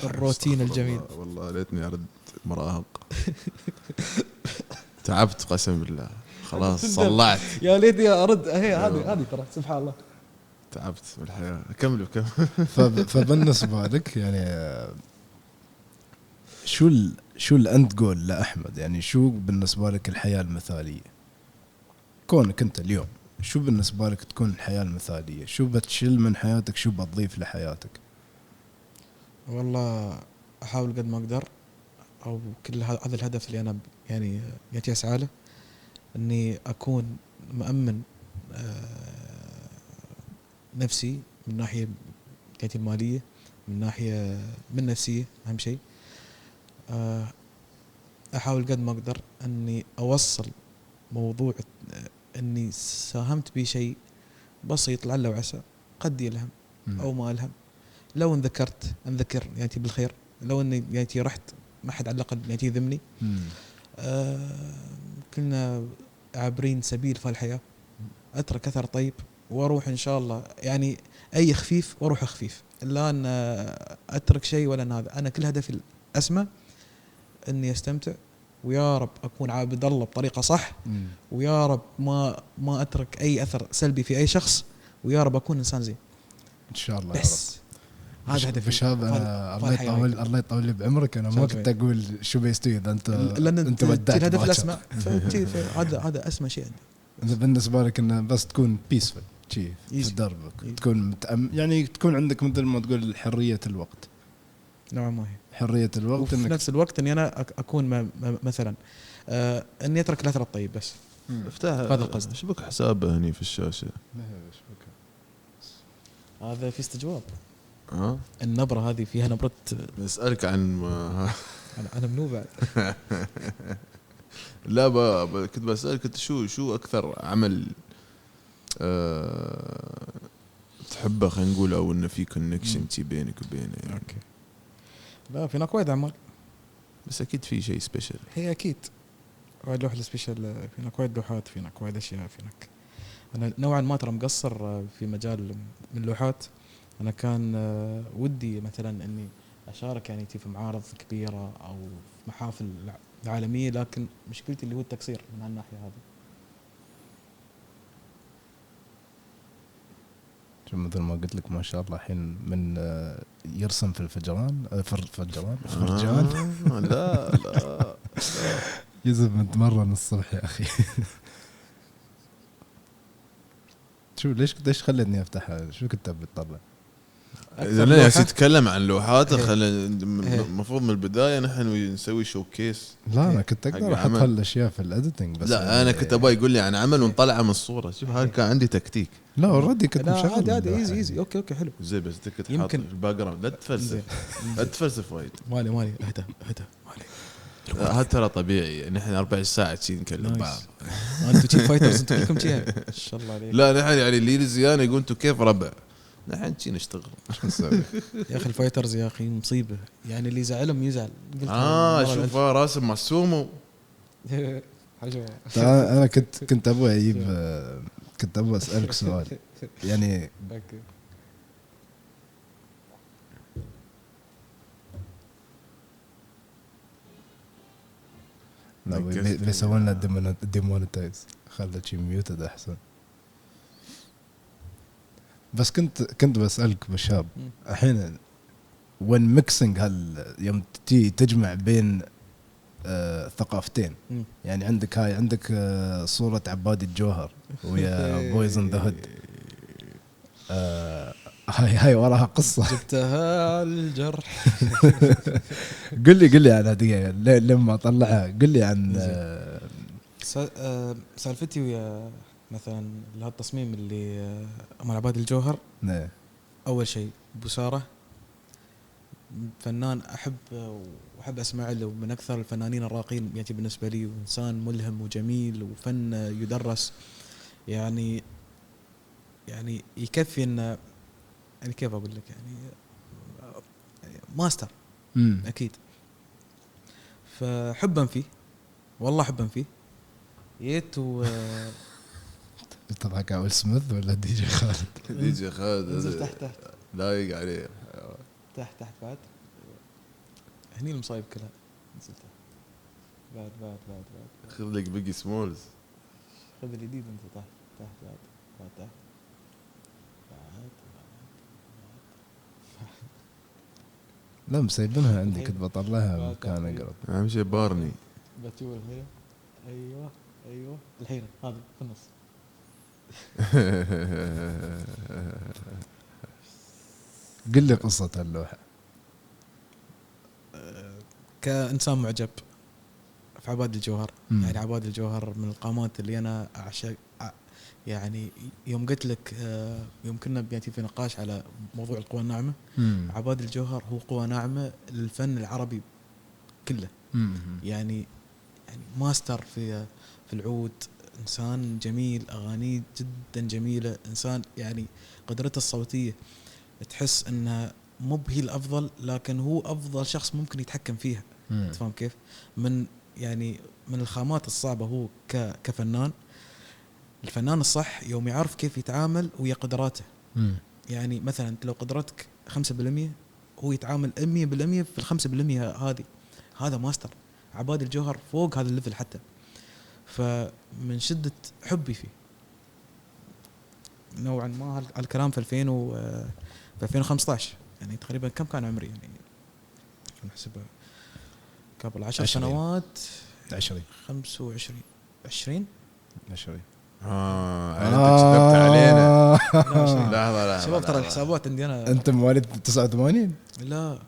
الروتين الجميل. والله ليتني ارد مراهق. تعبت قسم بالله، خلاص صلعت. يا ليتني ارد. هذه ترى سبحان الله تعبت بالحياه. كملوا. فبالنسبه لك يعني شو الاند جول لأحمد؟ يعني شو بالنسبة لك الحياة المثالية كونك انت اليوم؟ شو بالنسبة لك تكون الحياة المثالية؟ شو بتشيل من حياتك؟ شو بتضيف لحياتك؟ والله احاول قد ما اقدر، او كل هذا الهدف اللي انا يعني اسعى له، اني اكون مأمن نفسي من ناحية المالية، من ناحية من نفسية اهم شيء. احاول قد ما اقدر اني اوصل موضوع اني ساهمت بشيء بسيط لعل وعسى قد يلهم او ما الهم. لو انذكر يعني بالخير، لو اني يعني رحت ما حد على الاقل يعني يذمني. كلنا عابرين سبيل في الحياه، اترك اثر طيب واروح ان شاء الله يعني اي خفيف واروح خفيف، لا ان اترك شيء ولا هذا. انا كل هدفي الاسمى اني استمتع، ويا رب اكون عابد الله بطريقه صح، ويا رب ما اترك اي اثر سلبي في اي شخص، ويا رب اكون انسان زين ان شاء الله. بس هذا هدفي. بشاب الله يطول لي بعمرك. انا ما كنت اقول شو بيستوي اذا انت بدأت الهدف الاسمى. هذا اسمى شيء عندي. بالنسبه لك انه بس تكون بيسفل في دربك، تكون يعني تكون عندك مثل ما تقول حريه الوقت. نعم، ما هي حريه الوقت، وفي نفس الوقت اني انا اكون مثلا اني اترك الاثر الطيب بس. افتح هذا القصد. شبك حسابه هني في الشاشه. هذا في استجواب. النبره هذه فيها نبره. بسألك عن انا منو بعد. لا كنت بسألك انت شو اكثر عمل تحبه، خلينا نقول، او انه في كونكشن بينك وبينه يعني. اوكي. لا في وايد اعمال، بس اكيد في شيء سبيشل. هي اكيد وايد لوحه سبيشل، فينا وايد لوحات، فينا وايد اشياء، فينك. انا نوعا ما ترى مقصر في مجال من اللوحات. انا كان ودي مثلا اني اشارك يعني في معارض كبيره او في محافل عالميه، لكن مشكلتي اللي هو التقصير من هالناحيه هذه. مثل ما قلت لك ما شاء الله الحين من يرسم في الفجران فرجان. لا يزم نتمرن الصبح يا اخي. شو ليش خلتني افتحها؟ شو كنت بتطلع؟ اذا لوحة. تتكلم عن لوحاته إيه. المفروض من البدايه نحن نسوي شو كيس. لا انا كنت حق اقدر احط العمل. هالاشياء في الاديتنج بس لا يعني انا كنت ابغى يقول لي عن عمل ونطلعه من الصوره. شوف هذا كان عندي تكتيك. لا اوريدي كنت لا مشغل عادي عادي اللوحة. ايزي ايزي اوكي حلو. زي بس تك تحط يمكن. الباك جراوند. لا تفلسف لا تفلسف وايد. مالي اهدى مالي. هذا ترى طبيعي. نحن 4 ساعات شي نكلم نايس. بعض. انتوا تشيف فايترز انتوا كلكم شي يعني. ما شاء الله عليك. لا نحن يعني اللي زيانه يقول انتم كيف ربع. نحن شي نشتغل. شو نسوي؟ يا اخي الفايترز يا اخي مصيبه يعني اللي يزعلهم يزعل. قلت شوف راسم مع السومو. حاجه انا كنت ابغى اجيب كنت ابغى اسالك سؤال يعني اوكي. لا بيسوون لنا ديمونتايز. خلت شي ميوتد احسن. بس كنت بسالك بشاب الحين وين ميكسينج يوم تجمع بين ثقافتين يعني عندك صورة عبادي الجوهر ويا بويز ان ذا هود. هاي وراها قصة. جبتها الجرح. قل لي عن هدية لما اطلعها. قل لي عن سالفتي ويا مثلا هالتصميم اللي مال عبادي الجوهر. نعم. اول شيء بوسارة فنان احب اسمع له من اكثر الفنانين الراقين يعني بالنسبه لي وانسان ملهم وجميل وفن يدرس يعني يكفي ان يعني كيف اقول لك يعني ماستر اكيد. فحبا فيه والله حبا فيه جيت تضحك على ويل سميث ولا دي جي خالد؟ دي جي خالد انزل تحت لايق عليه. تحت بعد هني المصايب كلها. نزل تحت بعد خذ لك بيجي سمولز. خذ الجديد انت تحت بعد لا مسيبنها عندي كنت بطلعها مكان اقرب. اهم شيء بارني. بتشوف هنا. ايوه الحين هذا في النص. قل لي قصة اللوحة. كإنسان معجب في عباد الجوهر. يعني عباد الجوهر من القامات اللي أنا أعشق. يعني يوم قلت لك يوم كنا يعني في نقاش على موضوع القوى الناعمة. عباد الجوهر هو قوى ناعمة للفن العربي كله. يعني ماستر في العود. إنسان جميل. أغانيه جدا جميلة. إنسان يعني قدرته الصوتية تحس أنها مو هي الأفضل لكن هو أفضل شخص ممكن يتحكم فيها. تفهم كيف؟ من الخامات الصعبة. هو كفنان. الفنان الصح يوم يعرف كيف يتعامل ويا قدراته. يعني مثلا أنت لو قدرتك 5% هو يتعامل 100% في 5% هذه. هذا ماستر. عباد الجوهر فوق هذا الليفل حتى. فمن شدة حبي فيه نوعا ما الكلام في 2015 يعني تقريبا كم كان عمري يعني نحسبها قبل 10 سنوات 25 20 انت كتبت علينا. لحظه شباب ترى الحسابات عندي انا. انت مواليد 89؟ لا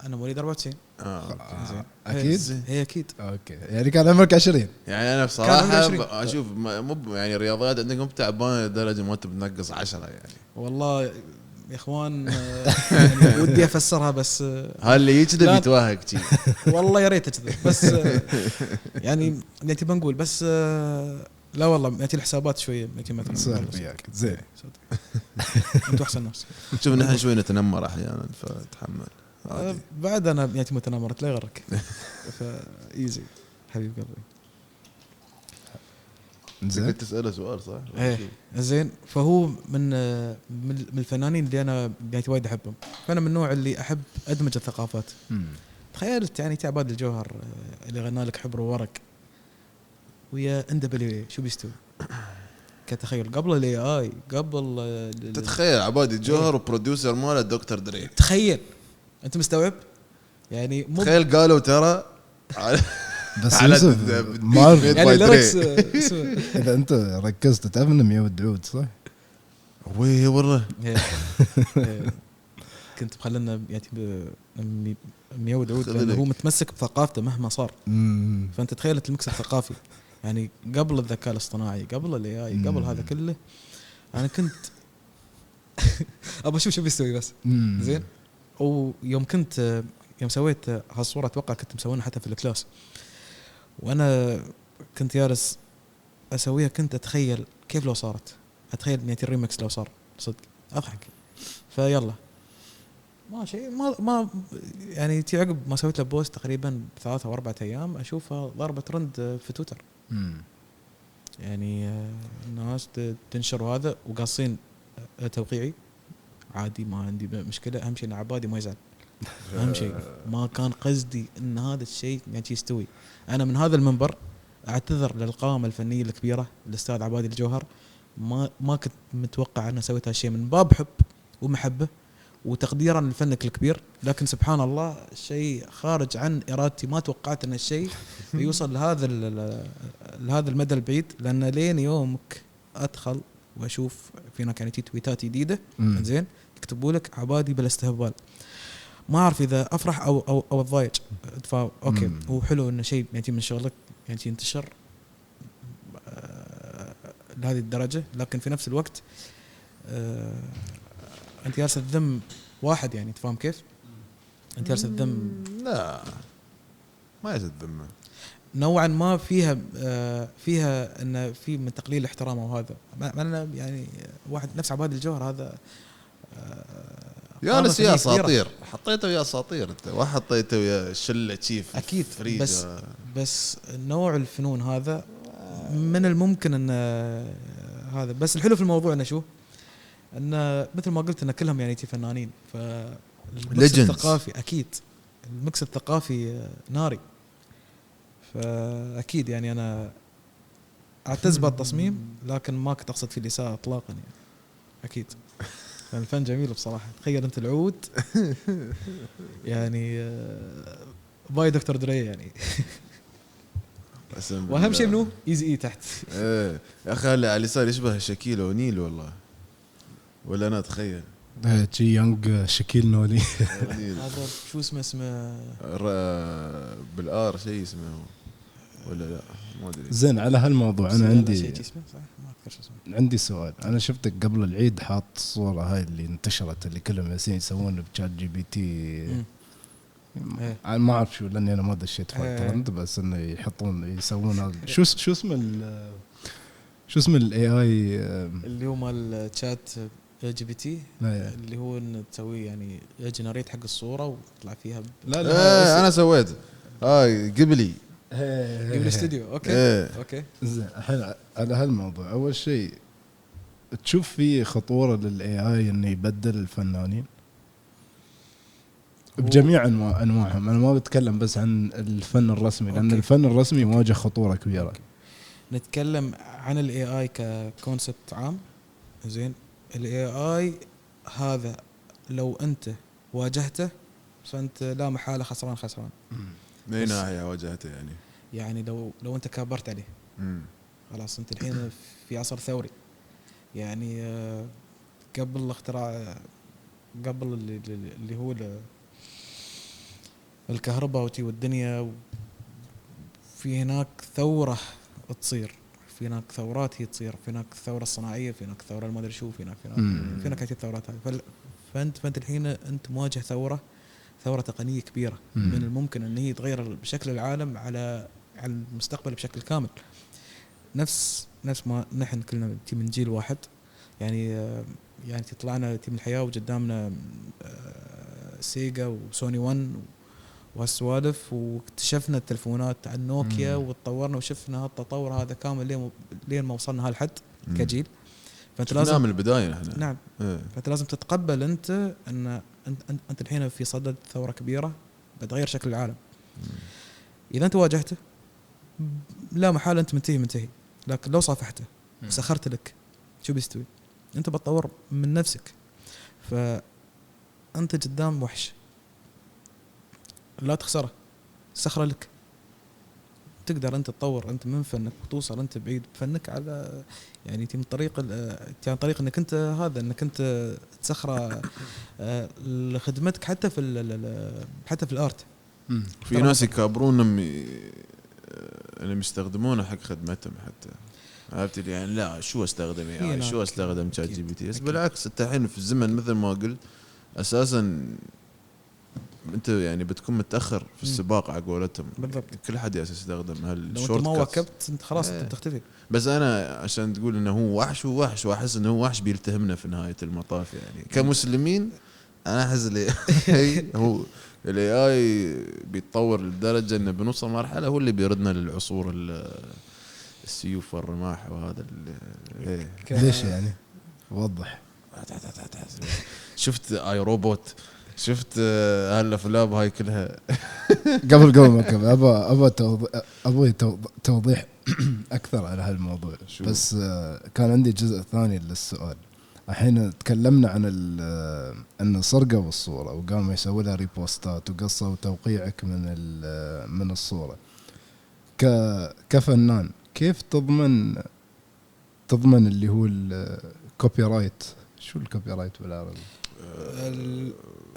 انا مواليد 94. اكيد هي اكيد. اوكي يعني كان عمرك 20. يعني انا بصراحه اشوف مو يعني الرياضيات عندكم تعبانه لدرجه ما تبنقص 10 يعني. والله يا اخوان يعني ودي افسرها بس اللي يكذب يتوهق شيء. والله يا ريت اكذب بس يعني تبي نقول بس لا والله نأتي الحسابات شويه نأتي مثلا صار وياك زين. انتوا احسن ناس. شوف نحن شوي نتنمر احيانا فتحمل بعد انا متنمرت لا يغرك. فايزي حبيب قلبي. زين تسأله سؤال صح؟ ايه زين. فهو من الفنانين اللي انا وايد احبهم. فانا من النوع اللي احب ادمج الثقافات. تخيلت يعني عباد الجوهر اللي غنى لك حبر وورق ويا اندبلي شو بيستوي كتخيل قبل الاي اي قبل تتخيل عباد الجوهر وبروديوسر ماله دكتور دري. تخيل انت مستوعب يعني تخيل قالوا ترى بس على ما يعني ليركس اذا انت ركزت تعرف انه ميود عود صح؟ وي والله كنت بخلنا يعني ميود عود لانه هو متمسك بثقافته مهما صار. فانت تخيلت المكس الثقافي يعني قبل الذكاء الاصطناعي قبل الاي اي قبل هذا كله انا كنت ابى اشوف شو بيسوي بس زين. ويوم كنت يوم سويت هالصوره اتوقع كنت مسوينها حتى في الكلاس وانا كنت جالس اسويها كنت اتخيل كيف لو صارت اتخيل نيتي الريمكس لو صار صدق اضحك. فيلا ما شيء ما يعني تي عقب ما سويت له بوست تقريبا 3 أو 4 أيام اشوفها ضربة ترند في تويتر. يعني الناس تنشر هذا وقاصين توقيعي عادي ما عندي مشكلة. اهم شيء ان عبادي ما يزعل. اهم شيء ما كان قصدي ان هذا الشيء يعني يستوي. انا من هذا المنبر اعتذر للقامة الفنية الكبيرة الاستاذ عبادي الجوهر. ما كنت متوقع ان سويت هالشيء من باب حب ومحبة وتقديرا لفنك الكبير. لكن سبحان الله الشيء خارج عن ارادتي. ما توقعت ان الشيء يوصل لهذا المدى البعيد. لان لين يومك ادخل واشوف في هناك يعني تويتات جديده زين يكتبوا لك عبادي بلا استهبال. ما اعرف اذا افرح او اتضايق. اوكي هو حلو انه شيء يعني من شغلك يعني ينتشر لهذه الدرجه. لكن في نفس الوقت انت جالس تذم واحد يعني تفهم كيف انت جالس تذم. لا ما يذم نوعا ما فيها ان في من تقليل احترامه. وهذا انا يعني واحد نفس عباد الجوهر هذا يا اساطير حطيته ويا اساطير انت وحطيته ويا شله تشيف اكيد. بس نوع الفنون هذا من الممكن ان هذا. بس الحلو في الموضوع انه شو ان مثل ما قلت ان كلهم يعني فنانين. فالمكس الثقافي اكيد المكس الثقافي ناري. فاكيد يعني انا اعتز بالتصميم لكن ما كنت اقصد في الاساءه اطلاقا يعني. اكيد الفن جميل بصراحه. تخيل انت العود يعني باي دكتور دري يعني واهم شيء منه ايزي اي تحت. ايه يا اخي على اليسار يشبه شكيل ونيل والله ولا انا اتخيل جي يونغ شكيل نولي. هذا شو اسمه بالار شيء اسمه ولا لا ما ادري. زين على هالموضوع انا عندي سؤال. انا شفتك قبل العيد حاط الصوره هاي اللي انتشرت اللي كلهم يسوون بشات جي بي تي. انا ما اعرف شو لاني انا ما دشيت في الترند بس انه يسوون هذا شو اسم الاي اي اللي هو مال تشات جي بي تي اللي هو ان تسوي يعني جنريت حق الصوره وتطلع فيها لا انا سويت قبلي استوديو. اوكي زين الحين على هالموضوع اول شيء تشوف في خطوره للاي اي انه يبدل الفنانين بجميع انواعهم. انا ما بتكلم بس عن الفن الرسمي لان الفن الرسمي يواجه خطوره كبيره. نتكلم عن الاي اي ككونسبت عام. زين الاي اي هذا لو انت واجهته فانت لا محاله خسران. من ناحيه واجهته يعني لو انت كابرت عليه خلاص انت الحين في عصر ثوري. يعني قبل الاختراع قبل اللي هو الكهرباء والدنيا في هناك ثورة تصير. في هناك ثورات هي تصير. في هناك الثورة الصناعية في هناك الثورة المدري شو في هناك هذه الثورات هذه. فأنت الحين أنت مواجه ثورة تقنية كبيرة من الممكن أن هي تغير بشكل العالم على المستقبل بشكل كامل. نفس ما نحن كلنا من جيل واحد يعني طلعنا من الحياة وقدامنا سيجا وسوني 1 وهالسوالف واكتشفنا التلفونات عن نوكيا وتطورنا وشفنا هالتطور هذا كامل لين ما وصلنا هالحد كجيل. فانت لازم من البدايه احنا نعم فانت لازم تتقبل انت ان انت الحين في صدد ثوره كبيره بتغير شكل العالم. اذا انت واجهته لا محاله انت منتهي. لكن لو صافحته وسخرت لك شو بيستوي؟ انت بتطور من نفسك. فانت قدام وحش لا تخسره. سخره لك تقدر انت تطور انت من فنك وتوصل انت بعيد بفنك على يعني من طريق عن طريق انك انت هذا انك انت تسخره لخدمتك حتى في حتى في الارت. في ناس يكابرونهم اللي يستخدمونه حق خدمتهم حتى، عرفت لي يعني لا شو استخدم يعني شو استخدم شات جي بي تي. بس بالعكس انت الحين في الزمن مثل ما قلت اساسا انت يعني بتكون متاخر في السباق على قولتهم. بالضبط. كل حد يستخدم لو انت ما واكبت انت خلاص انت بتختفي. بس انا عشان تقول انه هو وحش واحس انه هو وحش بيلتهمنا في نهايه المطاف يعني كمسلمين. انا احس هو الاي اي بيتطور لدرجه انه بنوصل مرحله هو اللي بيردنا للعصور السيوف والرماح وهذا ليش يعني وضح. شفت اي روبوت، شفت هالافلام هاي كلها. قبل ما كمل ابغى توضيح اكثر على هالموضوع. بس كان عندي جزء ثاني للسؤال. الحين تكلمنا عن ان سرقوا الصوره وقاموا يسووا لها ريبوستات وقصوا توقيعك من الصوره. كفنان كيف تضمن اللي هو الكوبي رايت؟ شو الكوبي رايت بالعربي؟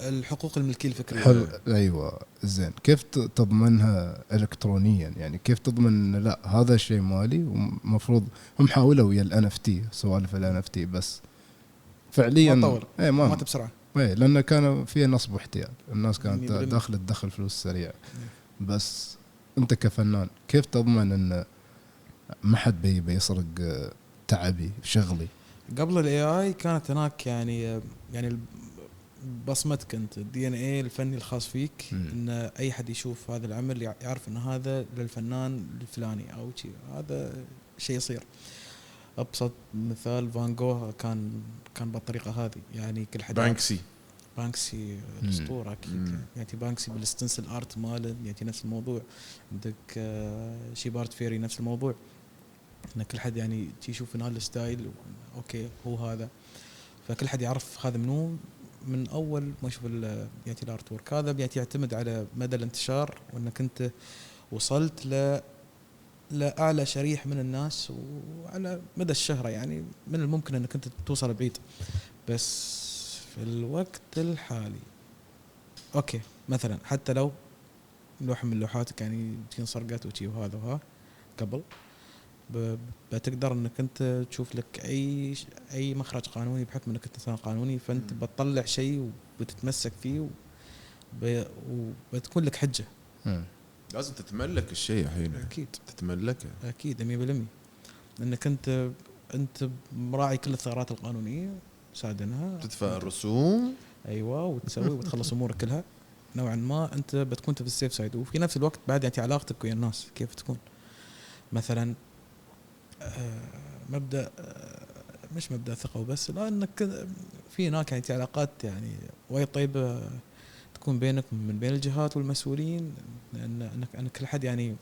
الحقوق الملكيه الفكريه. ايوه زين. كيف تضمنها الكترونيا؟ يعني كيف تضمن لا هذا الشيء مالي؟ ومفروض هم حاولوا ويا الان اف تي سوالف الان اف تي بس فعليا ما بسرعه لانه كان فيها نصب واحتيال. الناس كانت داخل تدخل فلوس سريع. بس انت كفنان كيف تضمن ان ما حد بيسرق تعبي شغلي؟ قبل الاي اي كانت هناك يعني بصمتك انت الدي ان اي الفني الخاص فيك. ان اي حد يشوف هذا العمل يعرف ان هذا للفنان الفلاني او شيء. هذا شيء يصير. ابسط مثال فان جوغ كان بالطريقه هذه. يعني كل حد بانكسي الاسطوره اكيد. يعني بانكسي بالستنسل ارت ماله يعني نفس الموضوع. عندك شيبارت فيري نفس الموضوع. ان كل حد يعني يشوف ان هذا الستايل اوكي هو هذا. فكل حد يعرف هذا منو من اول ما يشوف يعني الارت وورك. هذا يعني يعتمد على مدى الانتشار وانك انت وصلت لاعلى شريحه من الناس وعلى مدى الشهره. يعني من الممكن انك انت توصل بعيد. بس في الوقت الحالي اوكي مثلا حتى لو لوحه من لوحاتك يعني تنسرقت وشي وهذا قبل بتقدر انك انت تشوف لك اي مخرج قانوني بحكم انك انت انسان قانوني. فانت بتطلع شيء وبتتمسك فيه وبتكون لك حجه. لازم تتملك الشيء الحين. اكيد تتملكه اكيد 100%. لانك انت مراعي كل الثغرات القانونيه سادنها. تدفع الرسوم ايوه وتسوي وتخلص امورك كلها. نوعا ما انت بتكون في السيف سايد. وفي نفس الوقت بعد يعني علاقتك ويا الناس كيف تكون. مثلا مبدا مش مبدا ثقه وبس لا انك في هناك يعني علاقات يعني وايد طيبه تكون بينك من بين الجهات والمسؤولين. انك كل حد يعني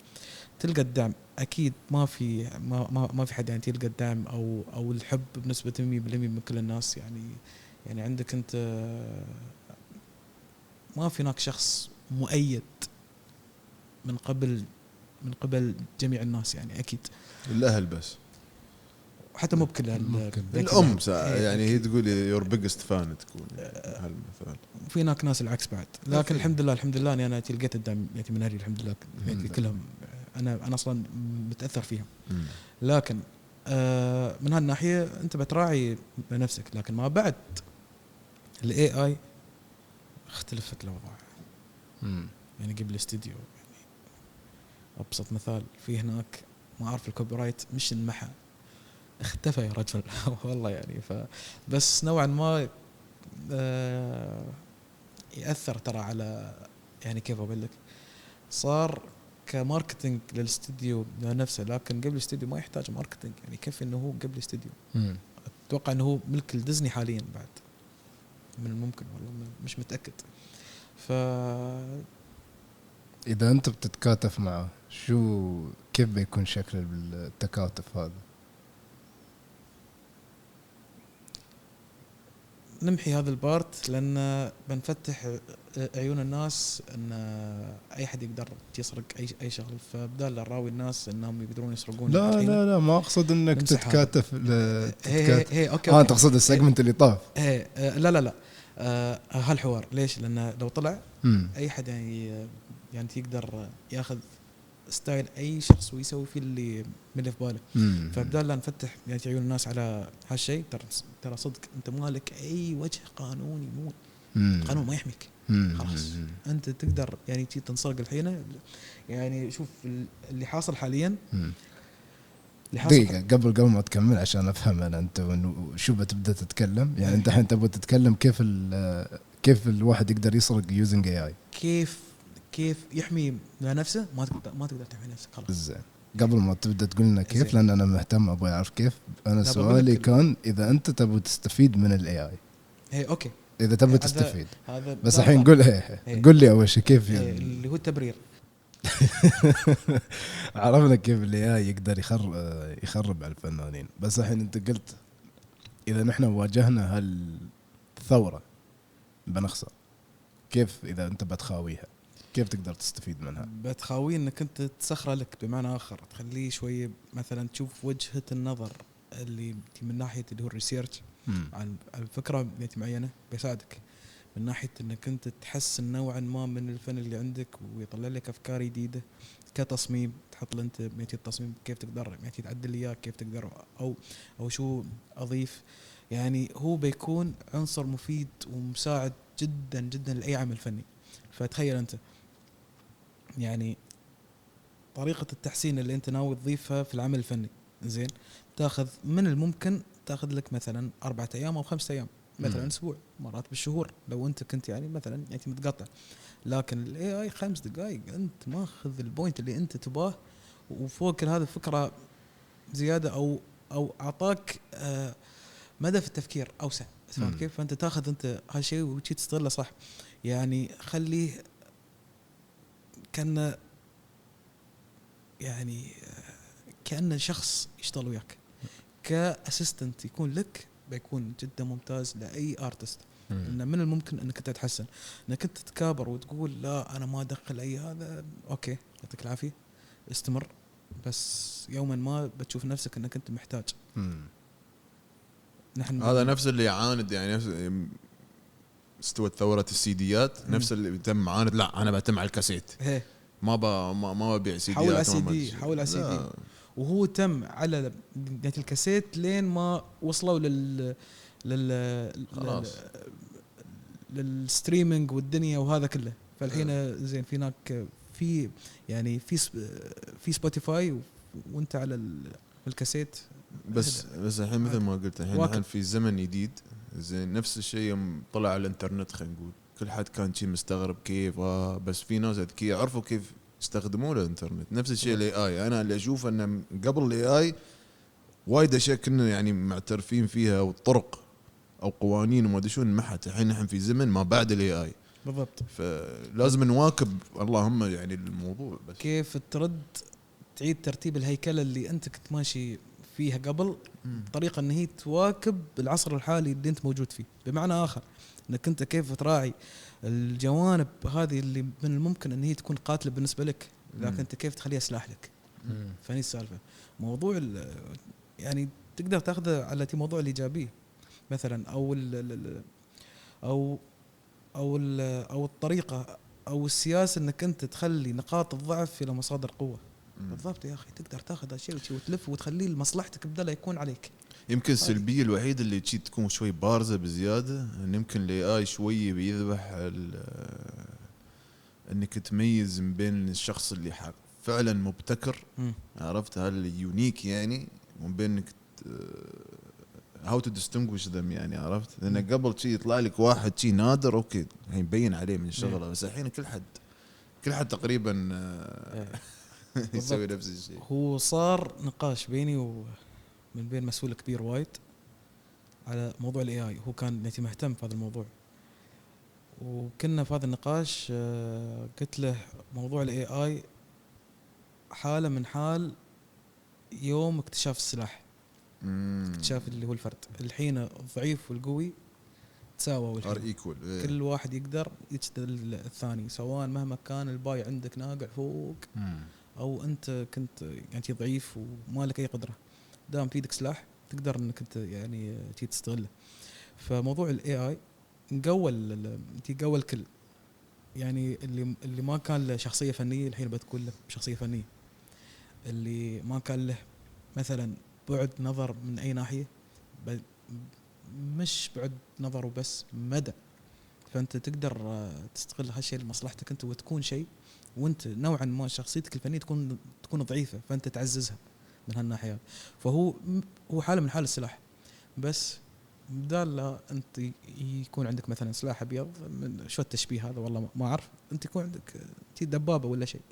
تلقى الدعم. اكيد ما في حد يعني تلقى الدعم او الحب بنسبه 100% من كل الناس. يعني عندك انت ما في هناك شخص مؤيد من قبل جميع الناس. يعني اكيد الاهل بس حتى مو بكل الام يعني هي تقول يور بيجست فان تكون هالمثال. في هناك ناس العكس بعد. لكن الحمد لله يعني انا لقيت الدعم يعني من اهلي الحمد لله. يعني كلهم انا اصلا متاثر فيهم. لكن من هالناحيه انت بتراعي بنفسك. لكن ما بعد الاي اي اختلفت الاوضاع. يعني قبل الاستديو يعني ابسط مثال في هناك ما اعرف الكوبي رايت مش انمحى اختفى يا رجل. والله يعني بس نوعا ما يأثر ترى على يعني كيف أقول لك صار كماركتينج للاستديو نفسه. لكن قبل الاستديو ما يحتاج ماركتينج. يعني كيف انه هو قبل الاستديو. اتوقع انه هو ملك الديزني حاليا بعد من الممكن والله مش متأكد. اذا انت بتتكاتف معه كيف بيكون شكل التكاتف هذا؟ نمحي هذا البارت لان بنفتح عيون الناس ان اي حد يقدر يسرق اي شغله. فبدال الراوي الناس انهم يقدرون يسرقون لا الحين. لا لا ما اقصد انك نمسح هذا. تتكاتف هي اوكي تقصد السيجمنت اللي طاف. لا لا لا هالحوار ليش؟ لان لو طلع مم. اي حد يعني يقدر ياخذ ستايل اي شخص ويسوي فيه اللي في باله. مم. فبدال لا نفتح يعني عيون الناس على هالشيء، ترى صدق انت مالك اي وجه قانوني، مو مم. قانون ما يحميك. مم. خلاص انت تقدر يعني تجي تنسرق الحين. يعني شوف اللي حاصل حاليا. مم. اللي حاصل دقيقة قبل ما تكمل عشان افهم انا انت شو بتبدا تتكلم. يعني انت الحين تبغى تتكلم كيف الواحد يقدر يسرق يوزنج اي اي، كيف يحمي نفسه. ما تقدر تحمي نفسك خلاص. زين. قبل ما تبدا تقول لنا كيف، زين. لان انا مهتم ابغى اعرف كيف. انا لا، سؤالي بقول لك كان اذا انت تبغى تستفيد من الاي اي، هي اوكي اذا تبغى هذا- تستفيد. هذا بس بدال الحين طبعاً. قول قول لي اول شيء كيف اللي هو التبرير. عرفنا كيف الاي اي يقدر يخرب على الفنانين. بس الحين انت قلت اذا نحن واجهنا هالثوره بنخسر. كيف اذا انت بتخاويها كيف تقدر تستفيد منها؟ بتخاوي انك انت تسخره لك، بمعنى اخر تخليه شويه مثلا تشوف وجهه النظر اللي من ناحيه اللي هو الريسيرش عن الفكره معينه، بيساعدك من ناحيه انك انت تحسن نوعا ما من الفن اللي عندك ويطلع لك افكار جديده كتصميم. تحط له انت التصميم كيف تقدر تعدل اياه، كيف تقدر او شو اضيف. يعني هو بيكون عنصر مفيد ومساعد جدا جدا لاي عمل فني. فتخيل انت يعني طريقة التحسين اللي انت ناوي تضيفها في العمل الفني، زين، تاخذ من الممكن تاخذ لك مثلا 4 أيام أو 5 أيام، مثلا أسبوع، مرات بالشهور لو انت كنت يعني مثلا متقطع. لكن الاي اي 5 دقائق انت ماخذ البوينت اللي انت تباه، وفوق كل هذا الفكرة زيادة او اعطاك مدى في التفكير اوسع. فهمت كيف؟ فانت تاخذ انت هالشيء وتجي تستغله صح. يعني خليه كان يعني كأنه شخص يشتغل وياك كأسيستنت، يكون لك بيكون جدا ممتاز لأي آرتست. إنه من الممكن إنك أنت تتحسن. إنك أنت تتكابر وتقول لا أنا ما أدخل أي هذا، أوكي يعطيك العافية، استمر، بس يوما ما بتشوف نفسك إنك أنت محتاج. نحن هذا نفس اللي يعاند، يعني نفس استوت ثورة السيديات، نفس اللي تم معاند لا أنا بعتمد على الكاسيت، ما ببيع سيديات، حول على سيدي، حول على سيدي. وهو تم على الكاسيت لين ما وصلوا للستريمينج والدنيا وهذا كله. فالحين زين في هناك في يعني في سبوتيفاي وانت على الكاسيت. بس الحين مثل ما قلت الحين في زمن جديد، زين نفس الشيء طلع على الانترنت، خلينا نقول كل حد كان شيء مستغرب كيف بس في ناس ذكية عرفوا كيف يستخدمون الانترنت. نفس الشيء الاي اي، انا اللي اشوف انه قبل الاي اي وايد اشياء كنا يعني معترفين فيها والطرق او قوانين وما ادري شو انمحت. الحين نحن في زمن ما بعد الاي اي بالضبط، فلازم نواكب اللهم يعني الموضوع. بس كيف تعيد ترتيب الهيكله اللي انت كنت ماشي فيها قبل بطريقه ان هي تواكب العصر الحالي اللي انت موجود فيه. بمعنى اخر انك انت كيف تراعي الجوانب هذه اللي من الممكن ان هي تكون قاتله بالنسبه لك، لكن انت كيف تخليها سلاح لك. فهني السالفه. موضوع يعني تقدر تاخذه على موضوع الايجابي مثلا، او الطريقه او السياسه انك انت تخلي نقاط الضعف الى مصادر قوه. بالضبط يا اخي، تقدر تاخذ هالشيء وتلف وتخليه لمصلحتك بدل يكون عليك. يمكن السلبيه الوحيده اللي تكون شوي بارزه بزياده ان يمكن الاي اي شوي بيذبح انك تميز من بين الشخص اللي فعلا مبتكر، عرفت هل يونيك يعني، ومن بين انك هاو تو ديستنجويش ذم، يعني عرفت. لان قبل شيء يطلع لك واحد شيء نادر اوكي يبين عليه من شغله، بس الحين كل حد تقريبا يسوي نفس الشيء. هو صار نقاش بيني ومن بين مسؤول كبير وايد على موضوع الاي اي. هو كان مهتم في هذا الموضوع، وكنا في هذا النقاش قلت له موضوع الاي اي حاله من حال يوم اكتشاف السلاح، اكتشاف اللي هو الفرد. الحين الضعيف والقوي تساووا ار الحين. ايكول. كل واحد يقدر يجتل الثاني، سواء مهما كان الباي عندك ناقع فوق او انت كنت يعني ضعيف وما لك اي قدره، دام في يدك سلاح تقدر انك انت يعني تستغله. فموضوع الاي اي قوى الكل، يعني اللي ما كان له شخصيه فنيه الحين بتكون له شخصيه فنيه، اللي ما كان له مثلا بعد نظر من اي ناحيه، مش بعد نظر وبس، مدى. فانت تقدر تستغل هالشيء لمصلحتك انت وتكون شيء، وانت نوعا ما شخصيتك الفنيه تكون ضعيفه، فانت تعززها من هالناحيه. فهو حاله من حال السلاح، بس بدال لا انت يكون عندك مثلا سلاح ابيض، من شو التشبيه هذا والله ما اعرف، انت يكون عندك دبابه ولا شيء،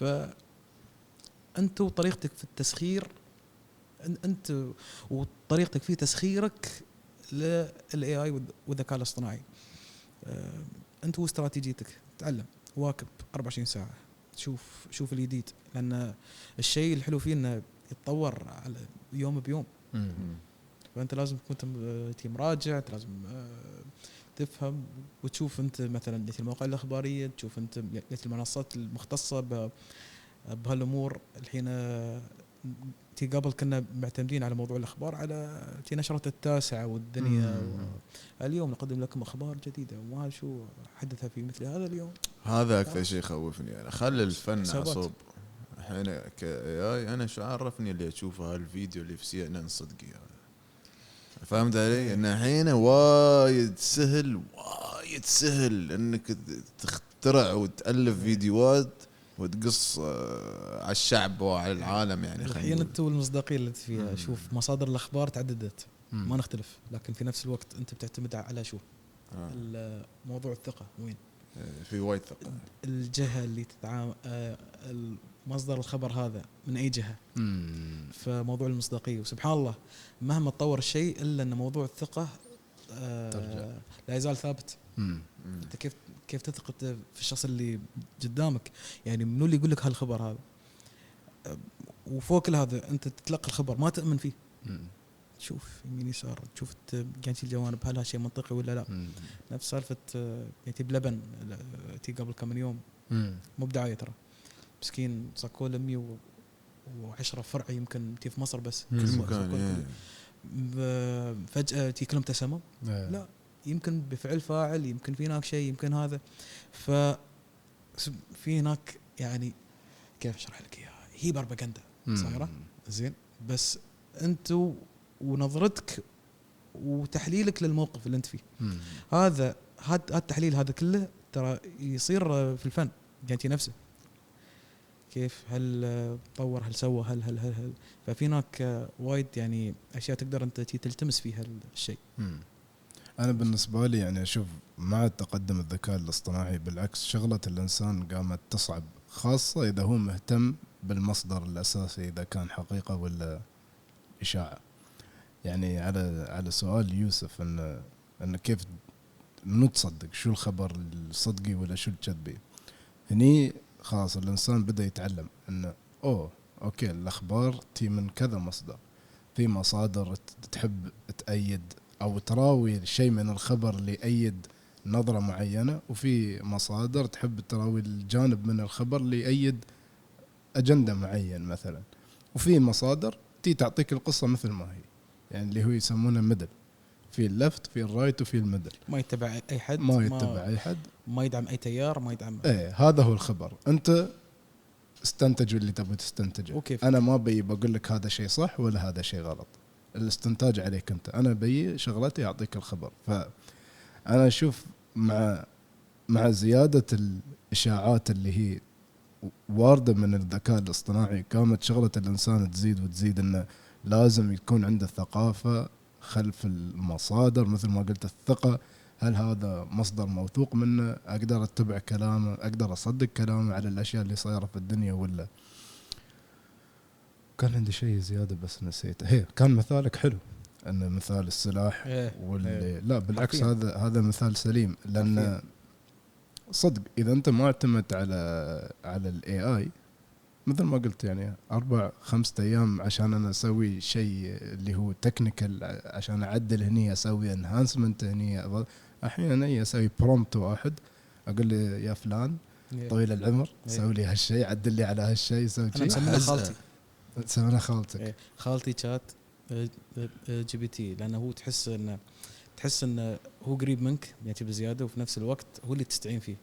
فانت وطريقتك في التسخير، انت وطريقتك في تسخيرك للاي اي والذكاء الاصطناعي، انت واستراتيجيتك تعلم واكب 24 ساعه، شوف الجديد، لان الشيء الحلو فيه انه يتطور على يوم بيوم. فانت لازم تكون مراجع، لازم تفهم وتشوف انت مثلا المواقع الاخباريه، تشوف انت المنصات المختصه بهالامور. الحين قبل كنا معتمدين على موضوع الاخبار على نشرة التاسعة والدنيا، اليوم نقدم لكم اخبار جديده وما شو حدث في مثل هذا اليوم. هذا اكثر شيء يخوفني، يعني خلي الفن حسابات. عصب. الحين كاي انا شو عرفني اللي اشوفه هالفيديو اللي في سي ان ان صدقي هذا، فهمت علي؟ ان الحين وايد سهل انك تخترع وتالف فيديوهات وتقص على الشعب وعلى العالم. يعني الحين انت والمصداقيه اللي فيها، شوف مصادر الاخبار تعددت، ما نختلف، لكن في نفس الوقت انت بتعتمد على شو موضوع الثقه وين، في وايد ثقه، الجهه اللي تتعامل، مصدر الخبر هذا من اي جهه. فموضوع المصداقيه، وسبحان الله مهما تطور الشيء الا ان موضوع الثقه لا يزال ثابت. انت كيف تثق في الشخص اللي قدامك؟ يعني منو اللي يقول لك هالخبر هذا؟ وفوق كل هذا انت تتلقى الخبر ما تؤمن فيه. تشوف يمين يسار، تشوف يعني الجوانب، هل هالشيء منطقي ولا لا. نفس سالفه يعني بلبن تي قبل كم يوم، مو بدعايه ترى، مسكين صكوا له 110 فرع يمكن تي في مصر بس، كل مكان فجاه تي كلهم تسمم. لا، يمكن بفعل فاعل، يمكن في هناك شيء، يمكن هذا. في هناك يعني كيف اشرح لك اياها، هي بروباغندا صايره زين، بس انتو ونظرتك وتحليلك للموقف اللي انت فيه، هذا التحليل هذا كله ترى يصير في الفن يعني نفسه. كيف هل طور، هل سوى، هل ففي هناك وايد يعني اشياء تقدر انت تلتمس فيها الشيء. أنا بالنسبة لي يعني أشوف مع تقدم الذكاء الاصطناعي بالعكس شغلة الإنسان قامت تصعب، خاصة إذا هو مهتم بالمصدر الأساسي إذا كان حقيقة ولا إشاعة. يعني على سؤال يوسف إن كيف نتصدق شو الخبر الصدقي ولا شو الكذبي، هني خلاص الإنسان بدأ يتعلم إنه أوكي الأخبار تي من كذا مصدر، في مصادر تحب تأيد أو تراوي شيء من الخبر اللي يأيد نظرة معينة، وفي مصادر تحب تراوي الجانب من الخبر اللي يأيد أجندة معين مثلا، وفي مصادر تعطيك القصة مثل ما هي، يعني اللي هو يسمونه ميدل، في اللفت في الرايت وفي الميدل، ما يتبع أي حد، ما يدعم أي تيار، ما يدعم هذا هو الخبر. أنت استنتج اللي تبغى تستنتجه. وكيف؟ أنا ما بقول لك هذا شيء صح ولا هذا شيء غلط، الاستنتاج عليك أنت. أنا شغلتي أعطيك الخبر. فأنا أشوف مع زيادة الإشاعات اللي هي واردة من الذكاء الاصطناعي، قامت شغلة الإنسان تزيد إنه لازم يكون عنده ثقافة خلف المصادر، مثل ما قلت الثقة، هل هذا مصدر موثوق منه، أقدر أتبع كلامه، أقدر أصدق كلامه على الأشياء اللي صايرة في الدنيا ولا. كان عندي شيء زيادة بس نسيته. كان مثالك حلو، أن مثال السلاح واللي لا بالعكس هذا مثال سليم، لأن صدق إذا أنت ما اعتمدت على ال AI مثل ما قلت يعني 4-5 أيام عشان أنا أسوي شيء اللي هو تكنيكال، عشان أعدل هني أسوي انهانسمنت هني. أحيانا أسوي برومبت واحد أقول لي يا فلان طويل العمر سوي لي هالشيء، عدل لي على هالشيء، سوي انا شيء. مسمينه خالتي. تسمينه خالتك. خالتي شات جي بي تي، لانه هو تحس انه هو قريب منك يعني بزياده، وفي نفس الوقت هو اللي تستعين فيه.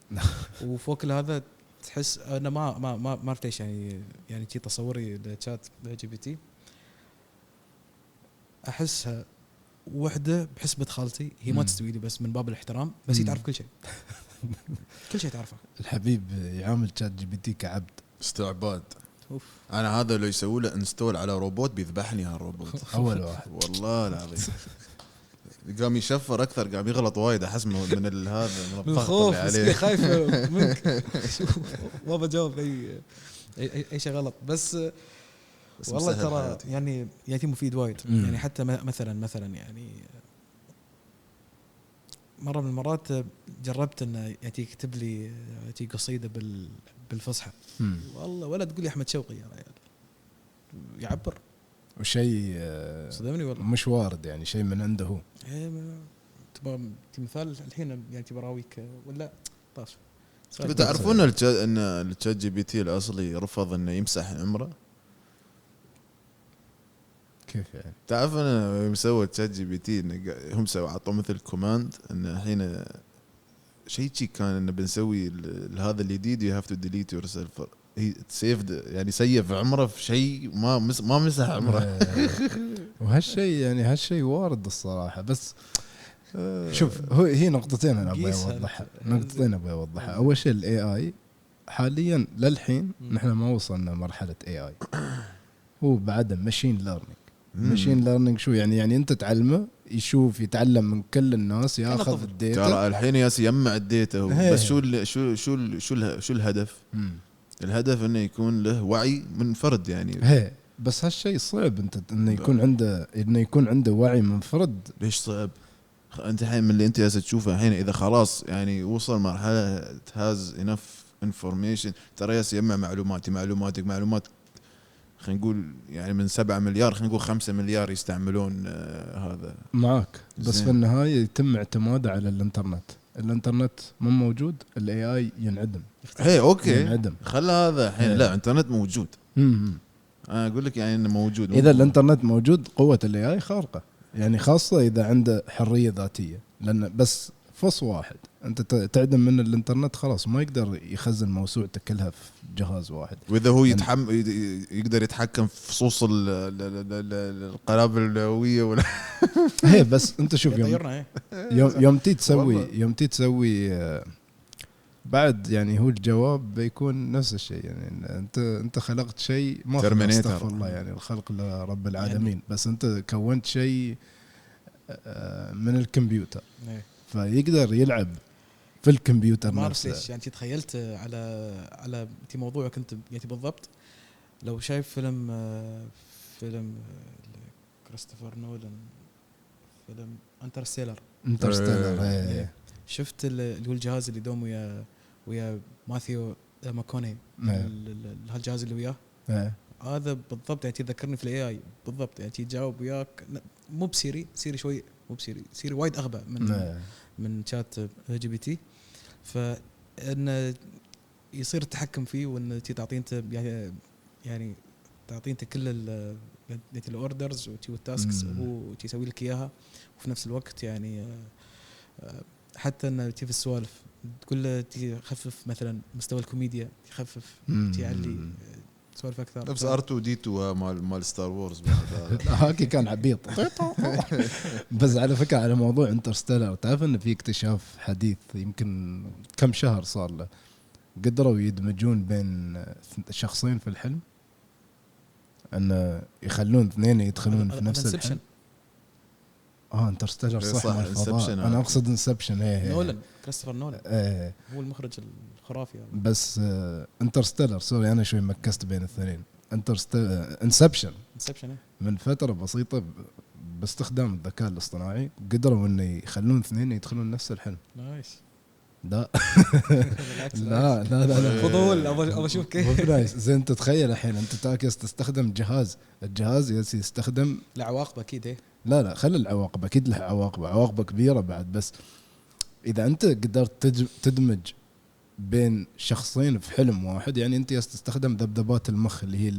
وفوق هذا تحس انا ما عرفت ايش يعني شي تصوري لشات جي بي تي، احسها وحده بحسبه خالتي، هي ما تستوي لي بس من باب الاحترام، بس هي تعرف كل شيء. كل شيء تعرفه. الحبيب يعامل شات جي بي تي كعبد. استعباد. اوف. انا هذا لو يسوي له انستول على روبوت بيذبحني هالروبوت. اول واحد والله العظيم. قام يشفر اكثر، قام يغلط وايد، احس من هذا من الخوف عليه. خايف منك. ما بجاوب اي شيء غلط، بس والله ترى يعني مفيد وايد. يعني حتى مثلا يعني مرة من المرات جربت انه يكتب لي قصيدة بالفصحى. والله ولا تقول لي احمد شوقي يا رجال، يعبر وشيء صدمني والله، مش وارد يعني شيء من عنده هو. تبغى مثال الحين يعني براويك ولا طاش؟ تعرفون ان الشات جي بي تي الاصلي رفض انه يمسح عمره؟ كيف يعني؟ تعرف انا مسوي تشات جي بي تي هم سووا عطوا مثل كوماند ان الحين شيء كان انه بنسوي هذا الجديد يو هاف تو ديليت يور سيلف، هي سيفد يعني سيف عمره في شيء ما مسح عمره. وهالشيء يعني هالشيء وارد الصراحه. بس شوف هي نقطتين انا ابغى اوضحها. اول شيء الاي اي حاليا للحين نحن ما وصلنا مرحله اي اي، هو بعد ماشين ليرنينج. ماشين ليرنينج شو يعني انت تعلمه يشوف يتعلم من كل الناس، ياخذ الداتا. ترى الحين يجمع الداتا بس شو الهدف؟ الهدف انه يكون له وعي من فرد يعني. بس هالشيء صعب انت انه يكون عنده وعي من فرد. ليش صعب؟ انت الحين من اللي انت جالس تشوفه الحين اذا خلاص يعني وصل مرحله هاز انف انفورميشن، ترى يجمع معلومات خلينا نقول يعني من 7 مليار خلينا نقول 5 مليار يستعملون هذا معك. بس في النهايه يتم اعتماده على الانترنت مو موجود الاي اي ينعدم. اوكي ينعدم. خلى هذا الحين لا انترنت موجود. انا اقول لك يعني انه موجود. اذا الانترنت موجود قوه الاي اي خارقه يعني، خاصه اذا عنده حريه ذاتيه. لان بس فص واحد انت تعدم من الانترنت خلاص ما يقدر يخزن موسوعته كلها في جهاز واحد. واذا هو يقدر يتحكم في فصوص القنابل النوويه ولا بس انت شوف يوم تي تسوي بعد يعني هو الجواب بيكون نفس الشيء. يعني انت خلقت شيء ما استغفر الله يعني الخلق لرب العالمين يعني. بس انت كونت شيء من الكمبيوتر فيقدر يلعب في الكمبيوتر ما نفسه. ليش يعني تخيلت على موضوعك انت يعني بالضبط. لو شايف فيلم كريستوفر نولان، فيلم انترستيلر شفت اللي هو الجهاز اللي دوم ويا ماثيو ماكوني، هالجهاز اللي وياه هذا بالضبط يعني تذكرني في الاي اي بالضبط. يعني تجاوب وياك مو بسيري شوي، مو بسيري وايد اغبى من شات جي بي تي. فان يصير التحكم فيه وان تعطيه انت يعني تعطيه انت كل الاوردرز والتاسكس وهو يسوي لك اياها. وفي نفس الوقت يعني حتى انه في السوالف تقول له تخفف مثلا مستوى الكوميديا، يخفف تعلي سوالف اكثر. نفس R2D2 مال ستار وورز. هاكي كان عبيط. بس على فكره على موضوع انترستيلر، تعرف ان في اكتشاف حديث يمكن كم شهر صار له، قدروا يدمجون بين شخصين في الحلم، ان يخلون اثنين يدخلون في نفس الحلم. انترستيلر صح. انا اقصد انسبشن. نولان كريستوفر نولان هو المخرج الخرافي يعني. بس انترستيلر سوري انا شوي مكست بين الاثنين. انسبشن من فتره بسيطه باستخدام الذكاء الاصطناعي قدروا انه يخلون اثنين يدخلون نفس الحلم. نايس. لا بالعكس. لا لا لا, لا. فضول ابى اشوف مو كيف. بنايس. زين انت تخيل الحين انت تاكس تستخدم الجهاز يستخدم. العواقب اكيد ايه. لا خلي العواقب اكيد له عواقب كبيره بعد. بس اذا انت قدرت تدمج بين شخصين في حلم واحد، يعني انت تستخدم ذبذبات المخ اللي هي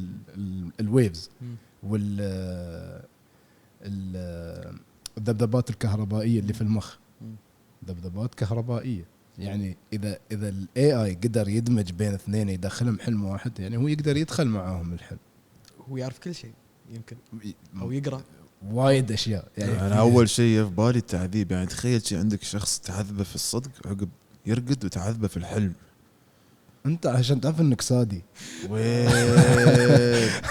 الويفز وال الذبذبات الكهربائيه اللي في المخ، ذبذبات كهربائيه. يعني اذا الاي اي قدر يدمج بين اثنين يدخلهم حلم واحد، يعني هو يقدر يدخل معاهم الحلم، هو يعرف كل شيء يمكن او يقرا وايد اشياء. يعني انا اول شيء في بالي التعذيب. يعني تخيل شيء عندك شخص تعذبه في الصدق عقب يرقد وتعذبه في الحلم. انت عشان تعرف انك سادي، وين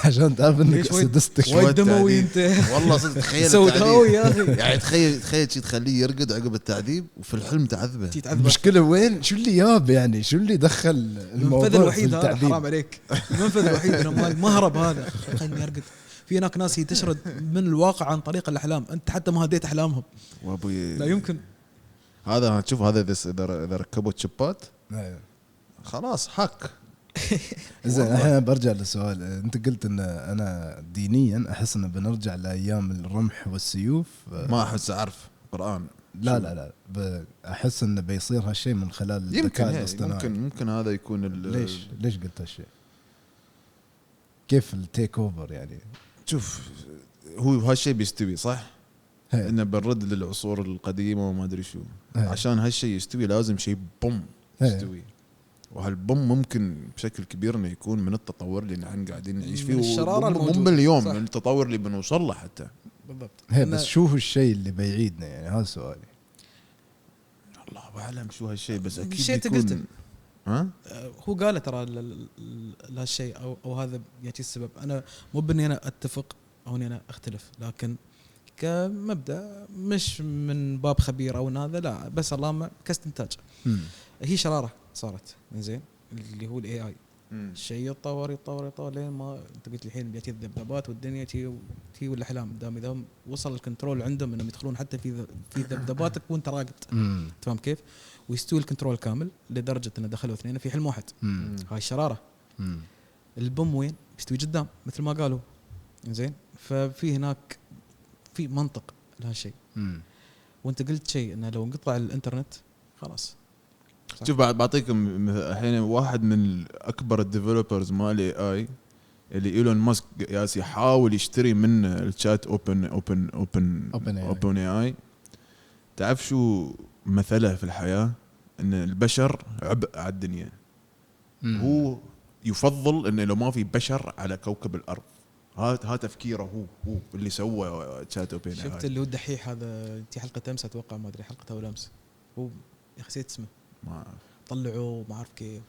عشان تعرف انك سادستك وايد دموي انت. والله صدق تخيل سوداوي يا التعذيب. اخي. يعني تخيل شيء تخليه يرقد عقب التعذيب وفي الحلم تعذبه. المشكله وين؟ شو اللي ياب يعني؟ شو اللي دخل الموضوع؟ المنفذ الوحيد هذا، التعذيب؟ حرام عليك. المنفذ الوحيد المهرب هذا خليني ارقد. في هناك ناس تشرد من الواقع عن طريق الاحلام، انت حتى ما هديت احلامهم. وابوي لا يمكن. هذا تشوف هذا اذا ركبوا تشيبات أيوة. خلاص حق. زين الحين برجع للسؤال. انت قلت ان انا دينيا احس ان بنرجع لايام الرمح والسيوف. ما احس اعرف قرآن. لا احس انه بيصير هالشيء من خلال الذكاء الاصطناعي. ممكن هذا يكون ليش قلت هالشيء؟ كيف التيك اوفر يعني؟ شوف هو هالشيء بيستوي صح. هي. انه بنرد للعصور القديمه وما ادري شو. هي. عشان هالشيء يستوي لازم شيء بوم يستوي. وهالبوم ممكن بشكل كبير انه يكون من التطور اللي نحن قاعدين نعيش فيه، الشرارة مو اليوم من التطور اللي بنوصل له حتى. بالضبط. هي بس شو هو الشيء اللي بيعيدنا؟ يعني هذا سؤالي. الله اعلم شو هالشيء، بس اكيد الشيء بيكون قلته. ها هو قال ترى هالشيء او هذا يعني السبب. انا مو باني انا اتفق او اني انا اختلف، لكن كمبدا مش من باب خبير او هذا، لا بس اللهم كاستنتاج. هي شراره صارت زين اللي هو الاي اي. الشيء يتطور لين ما انت قلت الحين بيجي الذبذبات والدنيا تي والاحلام. دام اذا وصل الكنترول عندهم انهم يدخلون حتى في ذبذباتك وانت راقد. تفهم كيف؟ ويستوي الكنترول كامل لدرجه انه دخلوا اثنين في حلم واحد. هاي الشراره. البوم وين بيستوي؟ قدام مثل ما قالوا. زين ففي هناك في منطق لهالشيء. وانت قلت شيء انه لو انقطع الانترنت خلاص. شوف بعطيكم الحين واحد من اكبر الديفلوبرز مال اي اي اللي ايلون ماسك ياس يحاول يشتري من الشات اوبن اي اي. تعرف شو مثله في الحياه؟ ان البشر عبء على الدنيا. هو يفضل انه لو ما في بشر على كوكب الارض. ها تفكيره هو اللي سوى شات اوبن اي اي. شفت اللي هو الدحيح هذا؟ انت حلقه امس اتوقع، ما ادري حلقته ولا امس. هو يا اخي نسيت اسمه، ما طلعوا ما اعرف كيف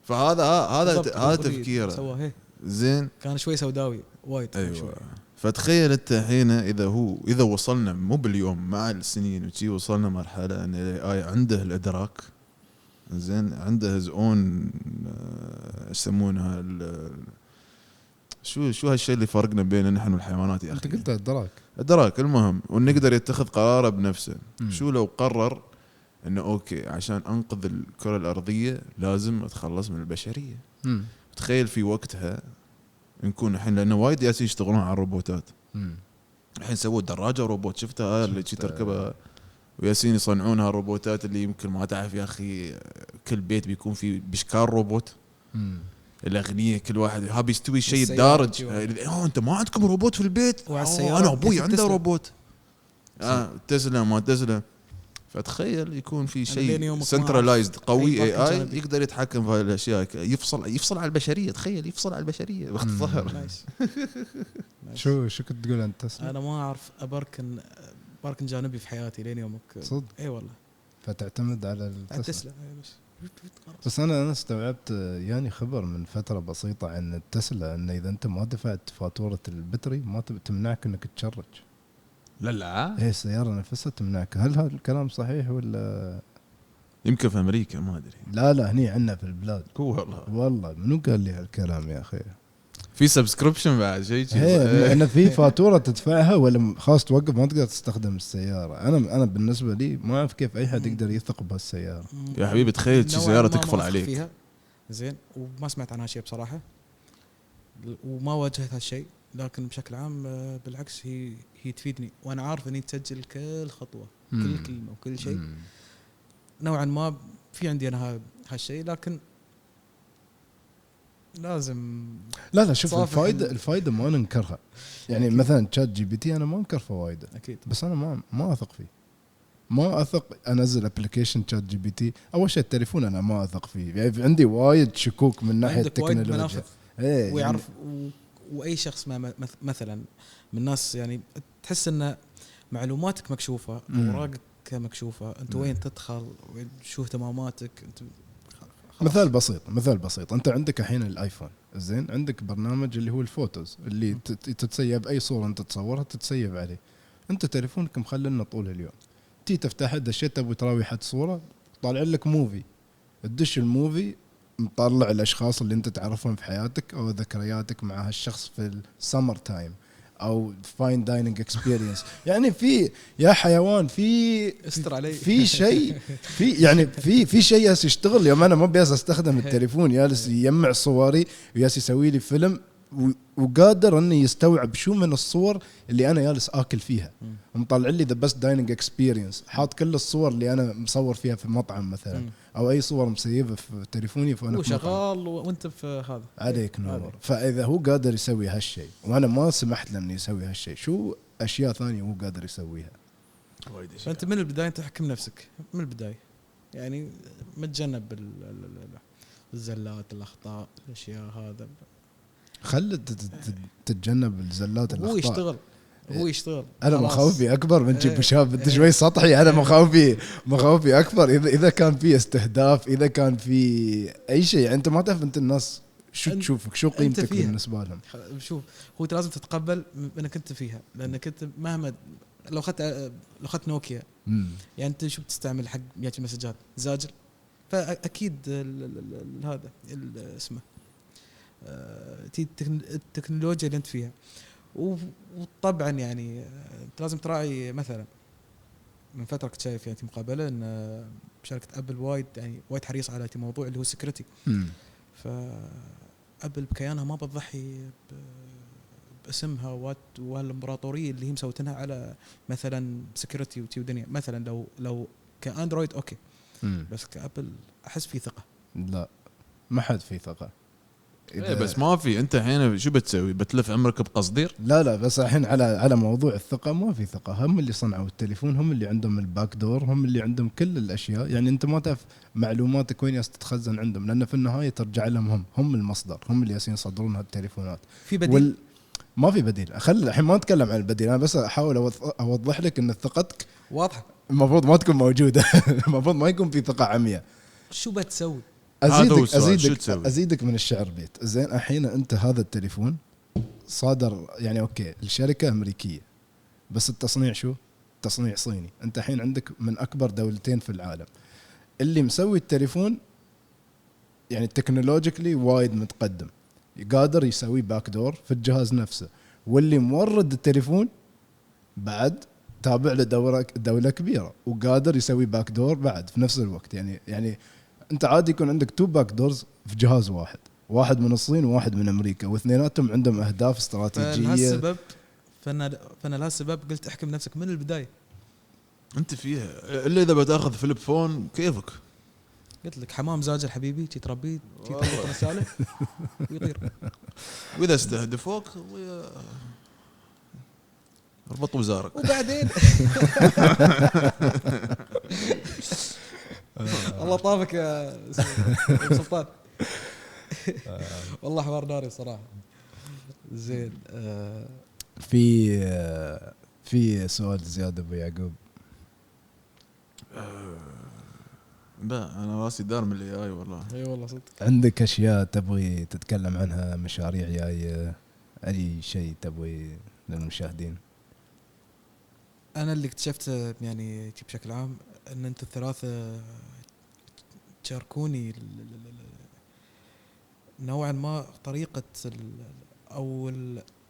فهذا تفكيره زين. كان شوي سوداوي وايد. أيوة. شوي. فتخيل انت الحين اذا وصلنا مو باليوم مع السنين وشي وصلنا مرحله ان الاي عنده الادراك زين، عنده هز اون يسمونها شو هالشيء اللي فرقنا بين نحن والحيوانات يا اخي؟ انت قلت ادراك المهم، ونقدر يتخذ قراره بنفسه. شو لو قرر انه اوكي عشان انقذ الكره الارضيه لازم اتخلص من البشريه؟ تخيل في وقتها نكون الحين، لانه وايد ياسين يشتغلون على الروبوتات. الحين سووا دراجه روبوت، شفتها اللي تركبها وياسين يصنعونها الروبوتات اللي يمكن ما تعرف يا اخي كل بيت بيكون فيه بشكال روبوت. الاغنياء كل واحد ها بيستوي الشيء الدارج. انت ما عندكم روبوت في البيت؟ انا ابوي عنده روبوت. تسلا ما تسلا. فتخيل يكون في شيء سنترلايزد قوي اي يقدر يتحكم في الاشياء، يفصل على البشريه. تخيل يفصل على البشريه باختصار. شو كنت تقول انت تسلا؟ انا ما اعرف ابركن جانبي في حياتي لين يومك صدق. اي والله. فتعتمد على التسلا. بس انا استوعبت يعني خبر من فتره بسيطه عن التسلا، ان اذا انت ما دفعت فاتوره البتري ما تمنعك انك تشرج. لا هي السياره نفسها تمنعك. هل هذا الكلام صحيح ولا؟ يمكن في امريكا ما ادري. لا هني عندنا في البلاد. والله منو قال لي هالكلام يا اخي؟ في سبسكريبشن بعد شيء هي ان في فاتوره تدفعها ولا خلاص توقف ما تقدر تستخدم السياره. انا بالنسبه لي ما اعرف كيف اي حد يقدر يثق بهالسياره. يا حبيبي تخيل شي سياره تقفل عليك فيها زين وما سمعت عنها شيء بصراحه وما واجهت هالشيء، لكن بشكل عام بالعكس هي تفيدني وانا عارف اني تسجل كل خطوه كل كلمه وكل شيء. نوعا ما في عندي انا هالشيء، لكن لازم لا شوف الفائده ما ننكرها يعني أكيد. مثلا تشات جي بي تي انا ما انكر فوائده اكيد، بس انا ما اثق فيه. ما اثق انزل ابلكيشن تشات جي بي تي. اول شيء التليفون انا ما اثق فيه، يعني عندي وايد شكوك من ناحيه التكنولوجيا ويعرف واي شخص ما مثلا من الناس يعني تحس ان معلوماتك مكشوفه، اوراقك مكشوفه، انت وين تدخل شو اهتماماتك انت. مثال بسيط انت عندك الحين الايفون زين، عندك برنامج اللي هو الفوتوز اللي تتسيب اي صوره انت تصورها تتسيب عليه. انت تليفونك مخللنا طول اليوم، تي تفتح دشيت ابو تراوي حد صوره طالع لك موفي، تدش الموفي مطلع الاشخاص اللي انت تعرفهم في حياتك او ذكرياتك مع هالشخص في السمر تايم او فاين دايننج اكسبيرينس. يعني في يا حيوان في استر علي في شيء في يعني في شيء ياس يشتغل. يوم انا ما بياس استخدم التليفون يالس يجمع صوري وياس يسوي لي فيلم وقادر اني يستوعب شو من الصور اللي انا جالس اكل فيها ومطلع لي ذا بيست دايننج اكسبيرينس، حاط كل الصور اللي انا مصور فيها في مطعم مثلا او اي صور مسيبه في تليفوني فانا وشغال وانت في هذا عليك نور. فاذا هو قادر يسوي هالشيء وانا ما سمحت له انه يسوي هالشيي، شو اشياء ثانيه هو قادر يسويها؟ فانت من البدايه تحكم نفسك من البدايه، يعني متجنب الزلات الاخطاء الاشياء هذا، خل تتجنب الزلات الاخطاء. هو يشتغل. انا مخاوفي اكبر من جيب شاب انت شوي سطحي. انا مخاوفي اكبر اذا كان في استهداف، اذا كان في اي شيء. يعني انت ما تعرف انت الناس شو تشوفك، شو قيمتك بالنسبه لهم. شوف هو لازم تتقبل انك انت فيها، لانك انت مهما لو اخذت نوكيا يعني انت شو بتستعمل حق يجي مسجات زاجل، فاكيد هذا اسمه التكنولوجيا اللي انت فيها. وطبعا يعني انت لازم تراعي. مثلا من فتره كنت شايف يعني مقابله ان شركه ابل وايد حريص على موضوع اللي هو السكيورتي. فابل بكيانها ما بتضحي باسمها والامبراطوريه اللي هي مسوتنها على مثلا سكيورتي ودنيا. مثلا لو كاندرويد اوكي بس كابل احس في ثقه. لا ما حد في ثقه. بس ما في. انت الحين شو بتسوي؟ بتلف عمرك بقصدير؟ لا بس الحين على موضوع الثقه ما في ثقه. هم اللي صنعوا التليفون، هم اللي عندهم الباك دور، هم اللي عندهم كل الاشياء. يعني انت ما تعرف معلوماتك وين تتخزن عندهم، لان في النهايه ترجع لهم. هم المصدر، هم اللي يصدرون هالتليفونات. في بديل؟ ما في بديل. الحين ما اتكلم عن البديل، انا بس احاول اوضح لك ان ثقتك واضحه المفروض ما تكون موجوده. المفروض ما يكون في ثقه عمياء. شو بتسوي؟ أزيدك من الشعر بيت. زين الحين أنت هذا التليفون صادر يعني أوكي الشركة أمريكية بس التصنيع شو؟ تصنيع صيني. أنت الحين عندك من أكبر دولتين في العالم اللي مسوي التليفون يعني تكنولوجيكلي وايد متقدم، قادر يسوي باك دور في الجهاز نفسه، واللي مورد التليفون بعد تابع لدولة كبيرة وقادر يسوي باك دور بعد في نفس الوقت. يعني انت عادي يكون عندك 2 باك دورز في جهاز واحد من الصين وواحد من امريكا، واثنيناتهم عندهم اهداف استراتيجيه. فلهالسبب فانا لهالسبب قلت احكم نفسك من البدايه. انت فيها الا اذا بتاخذ فليب فون كيفك. قلت لك حمام زاجل حبيبي تربيه تحط رساله ويطير. واذا استهدفوك اربط وزارك وبعدين الله طافك يا سلطان. والله حوار ناري صراحه. زين في سؤال زياده ابو يعقوب. لا انا راسي دار من اللي جاي والله. اي والله صدق. عندك اشياء تبغي تتكلم عنها، مشاريع جايه، اي شيء تبغي للمشاهدين؟ انا اللي اكتشفت يعني بشكل عام ان انتم الثلاثه تشاركوني نوعا ما طريقه او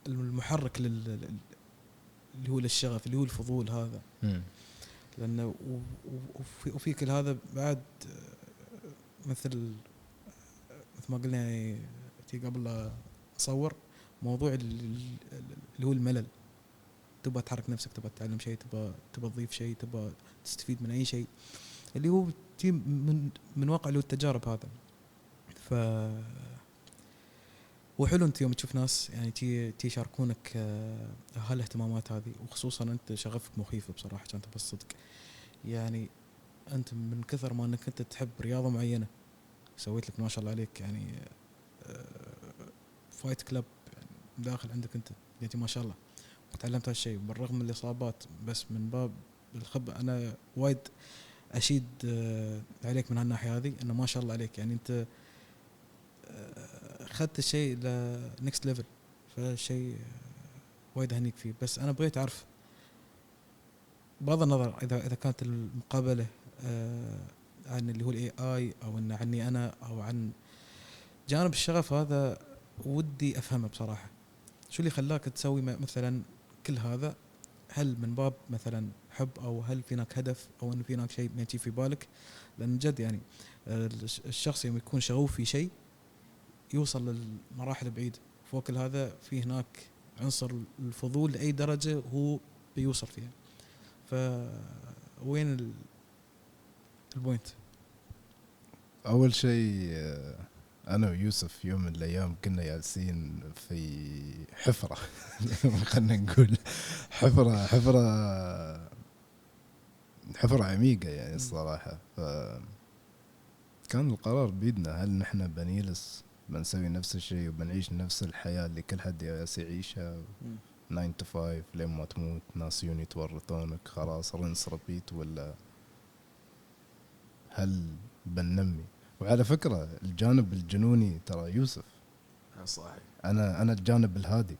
المحرك اللي هو للشغف، اللي هو الفضول هذا. لانه وفي كل هذا بعد مثل ما قلنا يعني قبل لا اصور موضوع اللي هو الملل. تبغى تحرك نفسك، تبغى تتعلم شيء، تبغى تضيف شيء، تبغى تستفيد من اي شيء، اللي هو من واقع اللي هو التجارب هذا. ف وحلو انت يوم تشوف ناس يعني تي يشاركونك هالاهتمامات هذه، وخصوصا انت شغفك مخيف بصراحه عشان تبى الصدق. يعني انت من كثر ما انك انت تحب رياضه معينه سويت لك ما شاء الله عليك يعني فايت كلاب يعني داخل عندك انت يعني ما شاء الله، وتعلمت هالشيء بالرغم من الاصابات. بس من باب الخبره انا وايد اشيد عليك من هالناحيه هذه، انه ما شاء الله عليك يعني انت اخذت الشيء لنكست ليفل، فشيء وايد اهنيك فيه. بس انا بغيت اعرف بغض النظر اذا كانت المقابله عن اللي هو الاي اي او ان عني انا او عن جانب الشغف هذا، ودي افهمه بصراحه. شو اللي خلاك تسوي مثلا كل هذا؟ هل من باب مثلا حب، او هل في هناك هدف، او ان في هناك شيء يجي في بالك؟ لان جد يعني الشخص يوم يكون شغوف في شيء يوصل للمراحل بعيدة. فوق كل هذا في هناك عنصر الفضول لأي درجة هو بيوصل فيها. فوين البوينت؟ أول شيء أنا ويوسف يوم من الأيام كنا جالسين في حفرة خلنا نقول حفرة عميقة يعني الصراحة. كان القرار بيدنا، هل نحن بنجلس بنسوي نفس الشيء وبنعيش نفس الحياة اللي كل حد يعيشها 9 to 5 لين ما تموت، ناس يوني تورطونك خلاص رنس ربيت، ولا هل بننمي؟ وعلى فكرة الجانب الجنوني ترى يوسف صحيح، أنا الجانب الهادي،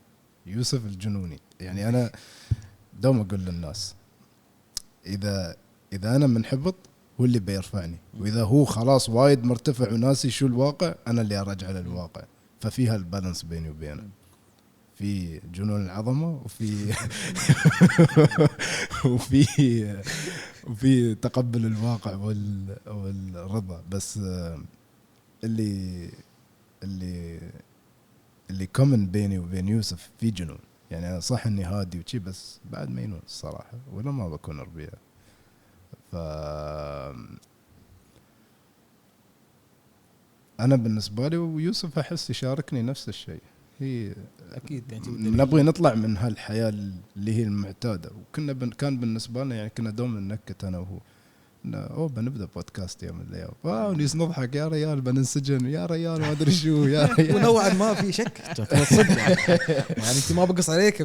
يوسف الجنوني. يعني أنا دوم أقول للناس إذا أنا منحبط هو اللي بيرفعني، وإذا هو خلاص وايد مرتفع وناسي شو الواقع أنا اللي أرجع للواقع. ففيها البالانس بيني وبينه، في جنون العظمة وفي وفي تقبل الواقع والرضا. بس اللي كومن بيني وبين يوسف في جنون. يعني أنا صح إني هادي وشي، بس بعد ما ينون الصراحة، ولا ما بكون ربيع. أنا بالنسبة لي ويوسف أحس يشاركني نفس الشيء. هي أكيد يعني نبغي نطلع من هالحياة اللي هي المعتادة. وكنا كان بالنسبة لنا يعني كنا دوم ننكت أنا وهو، بنبدأ بودكاست يوم من الأيام، ونيس نضحك يا ريال بننسجن يا ريال ما أدري شو يا ريال. ونوعا ما في شك تصدق يعني انت ما بقص عليك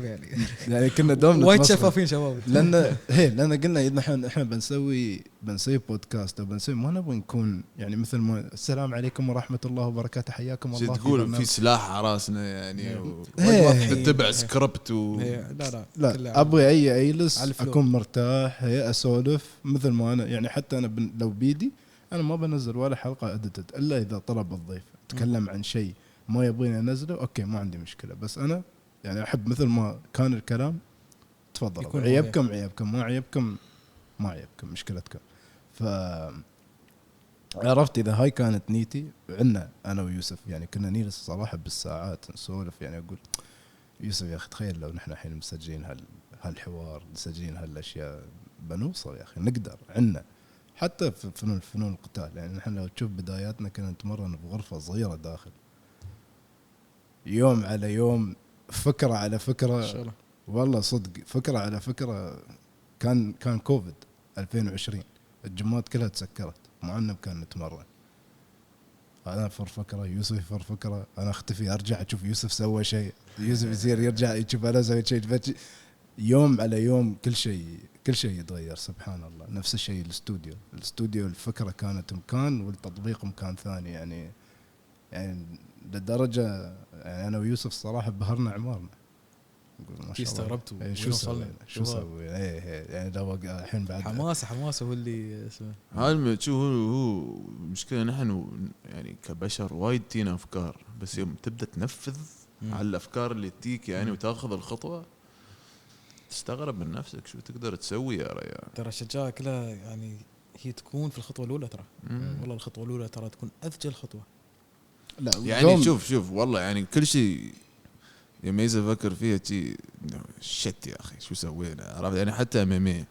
يعني كنا دوم وايد شفافين شباب. لأن قلنا إذا إحنا بنسوي بودكاست أو بنسوي، ما نبغى نكون يعني مثل ما السلام عليكم ورحمة الله وبركاته حياكم الله، تقول في سلاح على راسنا يعني تتبع سكريبت لا أبغى أي لس أكون مرتاح، هي أسولف مثل ما أنا. يعني حتى أنا لو بيدي أنا ما بنزل ولا حلقة أديتد إلا إذا طلب الضيف أتكلم عن شيء ما يبغيني أنزله، أوكي ما عندي مشكلة. بس أنا يعني أحب مثل ما كان الكلام تفضل، عيبكم ما عيبكم مشكلتكم. عرفت إذا هاي كانت نيتي عنا أنا ويوسف. يعني كنا نجلس صراحة بالساعات نسولف. يعني أقول يوسف يا أخي تخيل لو نحن الحين مسجلين هالحوار، مسجلين هالأشياء، بنوصل يا أخي نقدر عنا. حتى في فنون القتال يعني نحن لو تشوف بداياتنا كنا نتمرن في غرفة صغيرة داخل، يوم على يوم، فكرة على فكرة، والله صدق فكرة على فكرة. كان كوفيد 2020 الجمات كلها تسكرت، معنا كان نتمرن. أنا فكرة يوسف فكرة، أنا أختفي أرجع أشوف يوسف سوى شيء، يوسف يصير يرجع يشوف أنا سويت شيء. يوم على يوم كل شيء يتغير سبحان الله. نفس الشيء الاستوديو الفكرة كانت مكان والتطبيق مكان ثاني. يعني لدرجة يعني أنا ويوسف صراحة بهرنا عمارنا. استغربتوا شو سوي يعني لو الحين بعد حماسة هو اللي اسمه هذا شو هو مشكلة. نحن يعني كبشر وايد تينا أفكار، بس يوم تبدأ تنفذ على الافكار اللي تجيك يعني وتاخذ الخطوه تستغرب من نفسك شو تقدر تسوي يا ريال. ترى الشجاعه كلها يعني هي تكون في الخطوه الاولى ترى. والله الخطوه الاولى ترى تكون اذجل خطوه. لا يعني شوف والله يعني كل شيء يميز افكر فيها تي شت يا اخي شو سوينا عرفت يعني حتى امامي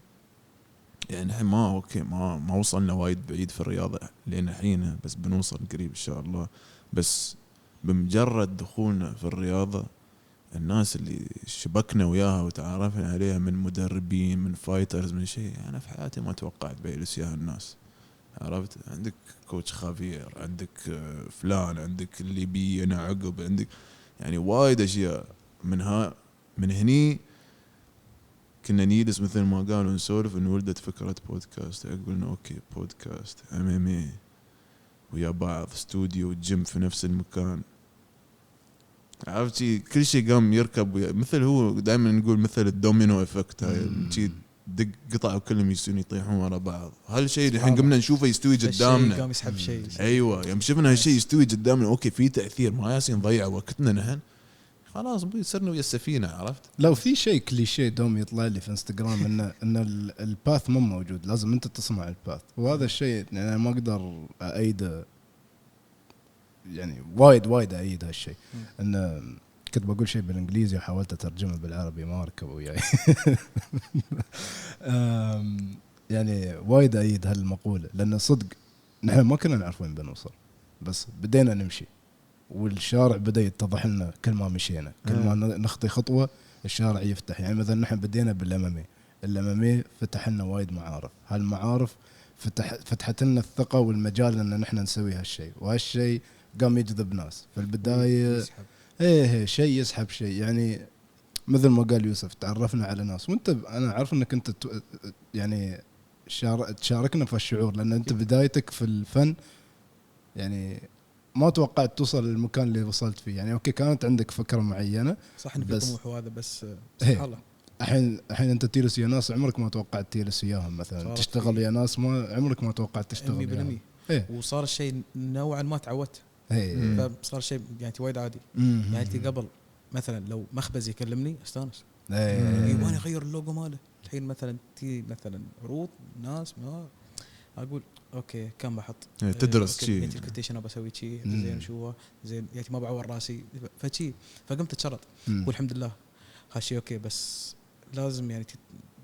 يعني الحين ما اوكي ما وصلنا وايد بعيد في الرياضه لين الحين بس بنوصل قريب ان شاء الله. بس بمجرد دخولنا في الرياضه الناس اللي شبكنا وياها وتعرفنا عليها من مدربين من فايترز من شيء انا في حياتي ما توقعت بيجلس وياها الناس عرفت. عندك كوتش خافير عندك فلان عندك الليبي انا عقب عندك يعني وايد اشياء من هني كنا نجلس مثل ما قالوا نسولف انه ولدت فكره بودكاست. قلنا اوكي بودكاست MMA ويا بعض استوديو وجيم في نفس المكان عرفتي كل شيء قام يركب مثل هو دائما نقول مثل الدومينو افكت هاي دق قطع وكلهم يصيرون يطيحون ورا بعض. هالشيء اللي الحين قمنا نشوفه يستوي قدامنا قام يسحب شيء. ايوه يوم شفنا هالشيء يستوي قدامنا اوكي في تاثير ما ياسين نضيع وقتنا نحن خلاص صرنا ويا السفينه عرفت. لو في شيء كليشيه دوم يطلع لي في انستغرام ان الباث مو موجود لازم انت تصنع الباث وهذا الشيء يعني انا ما اقدر ايده يعني وايد ايد هالشيء. ان كنت بقول شيء بالانجليزي وحاولت اترجمه بالعربي ما ركبوا وياي يعني وايد ايد هالمقوله لان صدق نحن ما كنا نعرف وين بنوصل بس بدينا نمشي والشارع بدا يتضح لنا كل ما مشينا كل ما نخطي خطوه الشارع يفتح. يعني مثلا نحن بدينا بالامامي فتح لنا وايد معارف. هالمعارف فتحت لنا الثقه والمجال ان نحن نسوي هالشيء وهالشيء قام يجذب ناس في البدايه ايه شيء يسحب شيء. يعني مثل ما قال يوسف تعرفنا على ناس وانت انا عارف انك انت يعني تشاركنا في الشعور لان انت بدايتك في الفن يعني ما توقعت توصل للمكان اللي وصلت فيه. يعني اوكي كانت عندك فكره معينه صح انه في طموح وهذا بس سبحان الله الحين انت تجلس ويا ناس عمرك ما توقعت تجلس وياهم مثلا تشتغل ويا ناس ما عمرك ما توقعت تشتغل وياهم وصار الشيء نوعا ما تعودت فصار شيء يعني وايد عادي. يعني انت قبل مثلا لو مخبز يكلمني استانس يبغاني اغير اللوجو ماله. الحين مثلا تي مثلا عروض ناس ما اقول اوكي كم بحط تدرس شيء انت كنت انا بسوي شيء زين شو زين يعني ما بعور راسي فشي فقمت اتشرط والحمد لله هالشيء اوكي. بس لازم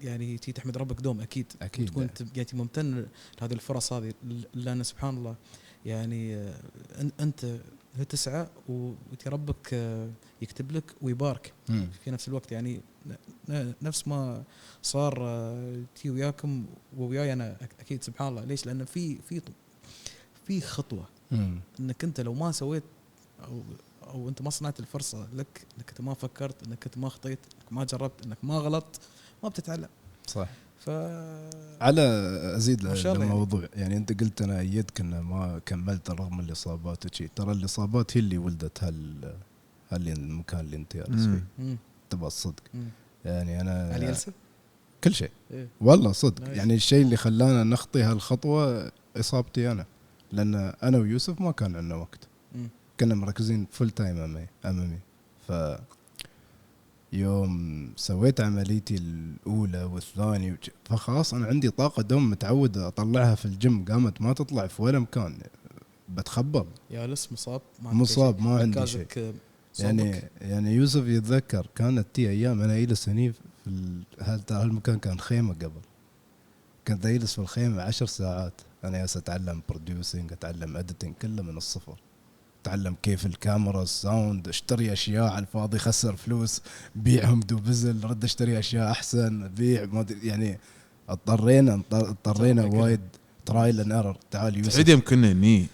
يعني تي تحمد ربك دوم اكيد تكون يعني ممتن لهذه الفرص هذه لان سبحان الله يعني انت تسعى وتي ربك يكتب لك ويبارك في نفس الوقت. يعني نفس ما صار تي وياكم وياي انا اكيد سبحان الله. ليش؟ لان في خطوه انك انت لو ما سويت او انت ما صنعت الفرصه لك انك انت ما فكرت انك انت ما خطيت انك ما جربت انك ما غلطت ما بتتعلم. صح. على ازيد الموضوع يعني انت قلت انا ايدك ان ما كملت رغم الاصابات وشي. ترى الاصابات هي اللي ولدت المكان اللي انت جالس فيه تبغى الصدق. يعني انا علي يلسى كل شيء والله صدق. يعني الشيء اللي خلانا نخطي هالخطوه اصابتي انا لان انا ويوسف ما كان عندنا وقت كنا مركزين فول تايم امامي. ف يوم سويت عمليتي الأولى والثانية فخلاص أنا عندي طاقة دم متعود أطلعها في الجيم قامت ما تطلع في ولا مكان بتخبط يا لس مصاب ما عندي شيء. يعني يوسف يتذكر كانت أيام أنا أجلس هني في هالمكان كان خيمة قبل كنت أجلس في الخيمة 10 ساعات أنا أتعلم بروديوسينج أتعلم أديتينج كله من الصفر. تعلم كيف الكاميرا الساوند اشتري اشياء على الفاضي خسر فلوس بيعهم دوبزل رد اشتري اشياء احسن بيع يعني اضطرينا وايد ترايل اند ايرور. تعال يوسف تعيد يمكننا اني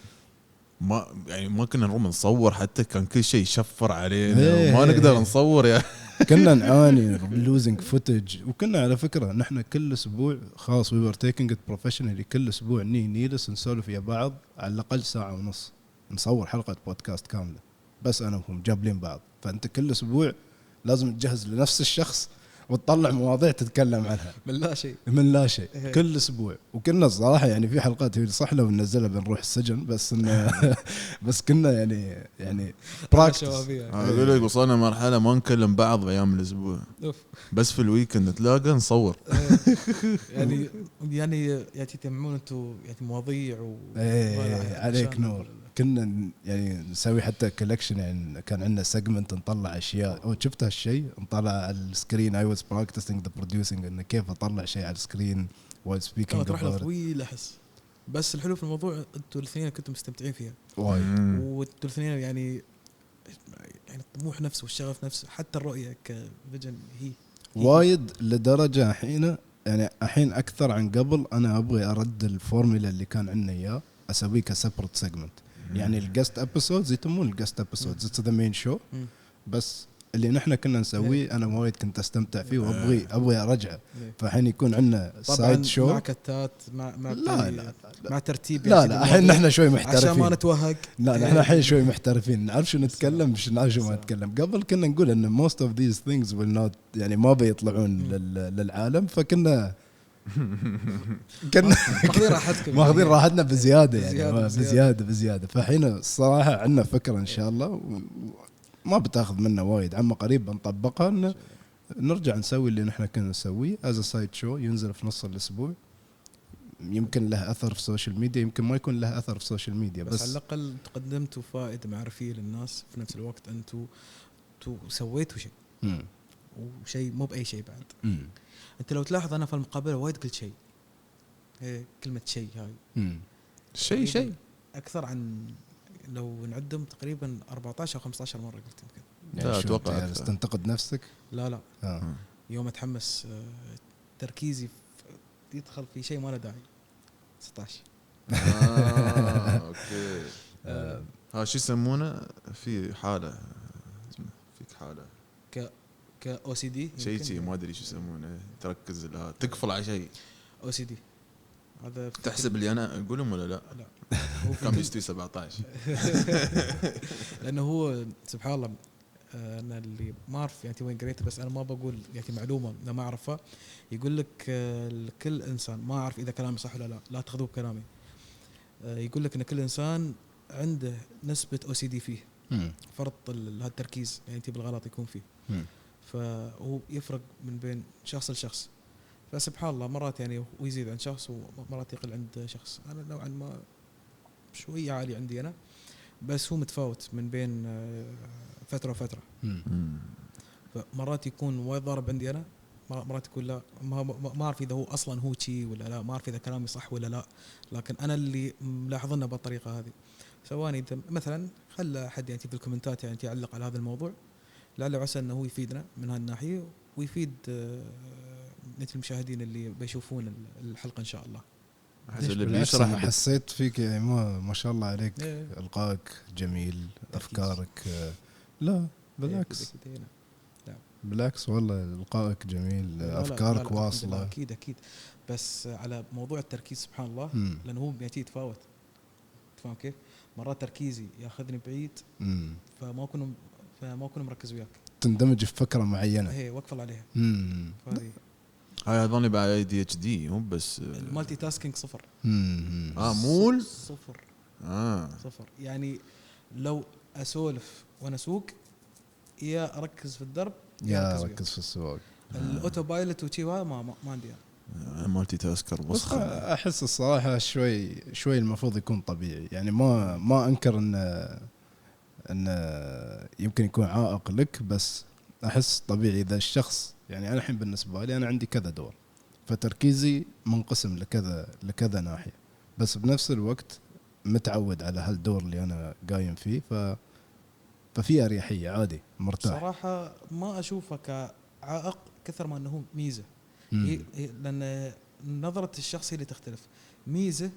ما كنا نروح نصور حتى كان كل شيء يشفر علينا وما نقدر نصور يا كنا نعاني لوزنج فوتج. وكنا على فكره نحن كل اسبوع خاص وي ور تيكينج ات بروفيشنالي كل اسبوع نجلس نسولف ويا بعض على الاقل ساعه ونص نصور حلقة بودكاست كاملة بس أنا وهم جابلين بعض. فأنت كل أسبوع لازم تجهز لنفس الشخص وتطلع مواضيع تتكلم عنها من لا شيء. من لا شيء إيه. كل اسبوع. وكنا الصراحه يعني في حلقات هي صح لو ننزلها بنروح السجن، بس انه بس كنا يعني براكتس. شبابية. اقول لك وصلنا مرحله ما نكلم بعض بايام الاسبوع، أوف. بس في الويكند نتلاقى نصور. يعني تجمعون انتم يعني مواضيع ايه عليك نور. كنا يعني نسوي حتى كولكشن، يعني كان عندنا سيجمنت نطلع اشياء. او شفت هالشيء نطلع على السكرين. اي واز براكتسينج ذا بروديوسينج انه كيف اطلع شيء على السكرين وايل سبيكينج. كانت رحله طويله احس، بس الحلو في الموضوع انتم الاثنين كنتم مستمتعين فيها وايد. وانتم الاثنين يعني الطموح نفسه والشغف نفسه، حتى الرؤيه كفيجن هي وايد لدرجه الحين اكثر عن قبل. انا ابغى ارد الفورمولا اللي كان عندنا اياه اسويه كسيبرت سيجمنت. يعني الجست ابيسودز يتمون الجست ابيسودز اتس ذا مين شو، بس اللي نحن كنا نسويه انا وايد كنت استمتع فيه وابغي ارجعه. فالحين يكون عندنا سايد شو مع كتات مع لا مع ترتيب. لا الحين نحن شوي محترفين عشان ما نتوهق. لا نحن الحين شوي محترفين، نعرف شو نتكلم مش نعرف شو ما نتكلم. قبل كنا نقول ان most of these things will not يعني ما بيطلعون للعالم، فكنا ماخذين راحتنا بزياده يعني بزياده. فالحين الصراحه عندنا فكره ان شاء الله ما بتاخذ منا وايد، عما قريب بنطبقها إن نرجع نسوي اللي نحن كنا نسويه از سايد شو ينزل في نص الاسبوع. يمكن له اثر في السوشيال ميديا، يمكن ما يكون له اثر في السوشيال ميديا، بس على الاقل قدمتوا فائده معرفيه للناس في نفس الوقت. انتوا سويتوا شيء وشيء مو باي شيء بعد. انت لو تلاحظ انا في المقابله وايد قلت شيء، كلمه شيء هاي شيء اكثر عن لو نعدهم تقريبا 14 او 15 مره قلت يمكن. لا اتوقع يعني تنتقد نفسك. لا يوم اتحمس تركيزي يدخل في شيء ما له داعي. 16 اوكي. ها شو يسمونه في حاله، فيك حاله ك OCD شيء ما ادري شو يسمونه، تركز لا تقفل على شيء. OCD هذا تحسب اللي انا اقولهم ولا لا؟ هو كان بيستوي 17 لانه هو سبحان الله. انا اللي ما اعرف يعني وين قريته، بس انا ما بقول يعني معلومه انا ما اعرفها. يقول لك كل انسان، ما اعرف اذا كلامي صح ولا لا تاخذوه بكلامي. يقول لك ان كل انسان عنده نسبه OCD فيه، فرط التركيز يعني بالغلط يكون فيه. فهو يفرق من بين شخص لشخص. فسبحان الله مرات يعني ويزيد عند شخص ومرات يقل عند شخص. انا نوعا ما شويه عالي عندي انا، بس هو متفاوت من بين فتره وفتره. فمرات يكون وايد ضارب عندي انا، مرات يكون لا. ما اعرف اذا هو اصلا هو شي ولا لا، ما اعرف اذا كلامي صح ولا لا، لكن انا اللي ملاحظنا بالطريقه هذه. ثواني مثلا خلى احد يعني في الكومنتات يعني يعلق على هذا الموضوع، لعل وعسى انه هو يفيدنا من هالناحيه ويفيد مثل المشاهدين اللي بيشوفون الحلقه ان شاء الله. حسيت فيك يعني ما شاء الله عليك. القائك جميل، افكارك لا بالعكس بالعكس والله القائك جميل. افكارك واصله اكيد بس على موضوع التركيز سبحان الله. لانه هو بيتي يتفاوت، تفهم كيف؟ مرات تركيزي ياخذني بعيد فما اكون مركز وياك، تندمج في فكره معينه هي واقفل عليها. هاي اظني بعد ADHD مو بس المالتي تاسكينج صفر. مول صفر. صفر يعني لو اسولف وانا اسوق يا اركز في الدرب يا اركز في السواق. الاوتو بايلوت وشي ما عندي انا مالتي تاسكر. بس احس الصراحه شوي المفروض يكون طبيعي. يعني ما انكر ان يمكن يكون عائق لك، بس احس طبيعي اذا الشخص يعني انا الحين بالنسبه لي انا عندي كذا دور، فتركيزي منقسم لكذا ناحيه، بس بنفس الوقت متعود على هالدور اللي انا قايم فيه. ففي اريحيه عادي مرتاح. صراحه ما اشوفه كعائق كثر ما انه ميزه. لان نظره الشخص اللي تختلف. ميزه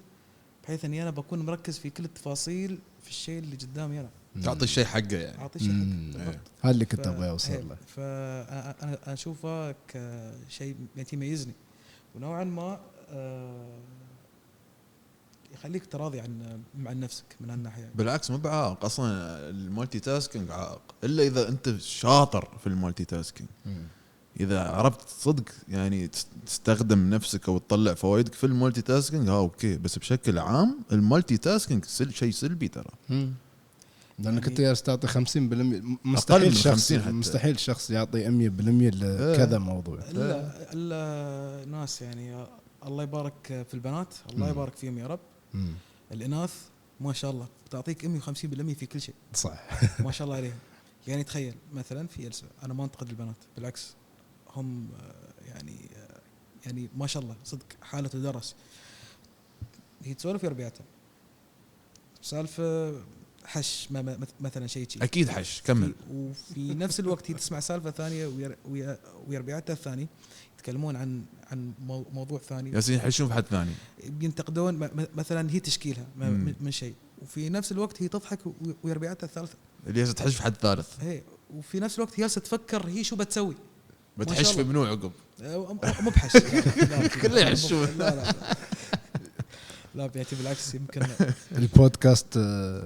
بحيث اني انا بكون مركز في كل التفاصيل في الشيء اللي قدامي، انا تعطي الشيء حقه يعني. اعطي الشيء حقه. هذا اللي كنت ابغى اوصل له. فانا اشوفه كشيء يميزني ونوعا ما يخليك تراضي عن نفسك من هالناحيه. بالعكس مو بعائق اصلا. المالتي تاسكينج عائق الا اذا انت شاطر في المالتي تاسكينج. اذا عرفت صدق يعني تستخدم نفسك او تطلع فوائدك في المالتي تاسكينج اوكي، بس بشكل عام المالتي تاسكينج شيء سلبي ترى. لانك يعني انت جالس تعطي 50%، أقل مستحيل من شخص 50 حتى. مستحيل شخص يعطي 100% لكذا موضوع. الا ناس يعني الله يبارك في البنات، الله يبارك فيهم يا رب. الاناث ما شاء الله تعطيك 150% في كل شيء، صح. ما شاء الله عليهم. يعني تخيل مثلا في إلسا، انا ما انتقد البنات بالعكس، هم يعني ما شاء الله صدق حاله تدرس. هي تسولف يا ربيعتها سالفه حش مثلا شيء اكيد حش كمل. وفي نفس الوقت هي تسمع سالفه ثانيه ويا ربيعتها الثاني يتكلمون عن موضوع ثاني، ياسين يحشون في حد ثاني، ينتقدون مثلا هي تشكيلها من شيء، وفي نفس الوقت هي تضحك ويا ربيعتها الثالثه اللي هي تحش في حد ثالث. هي وفي نفس الوقت هي جالسه تفكر هي شو بتسوي، بتحش في منو عقب مو بحش كله يحشون. لا بيعتي بالعكس، يمكن البودكاست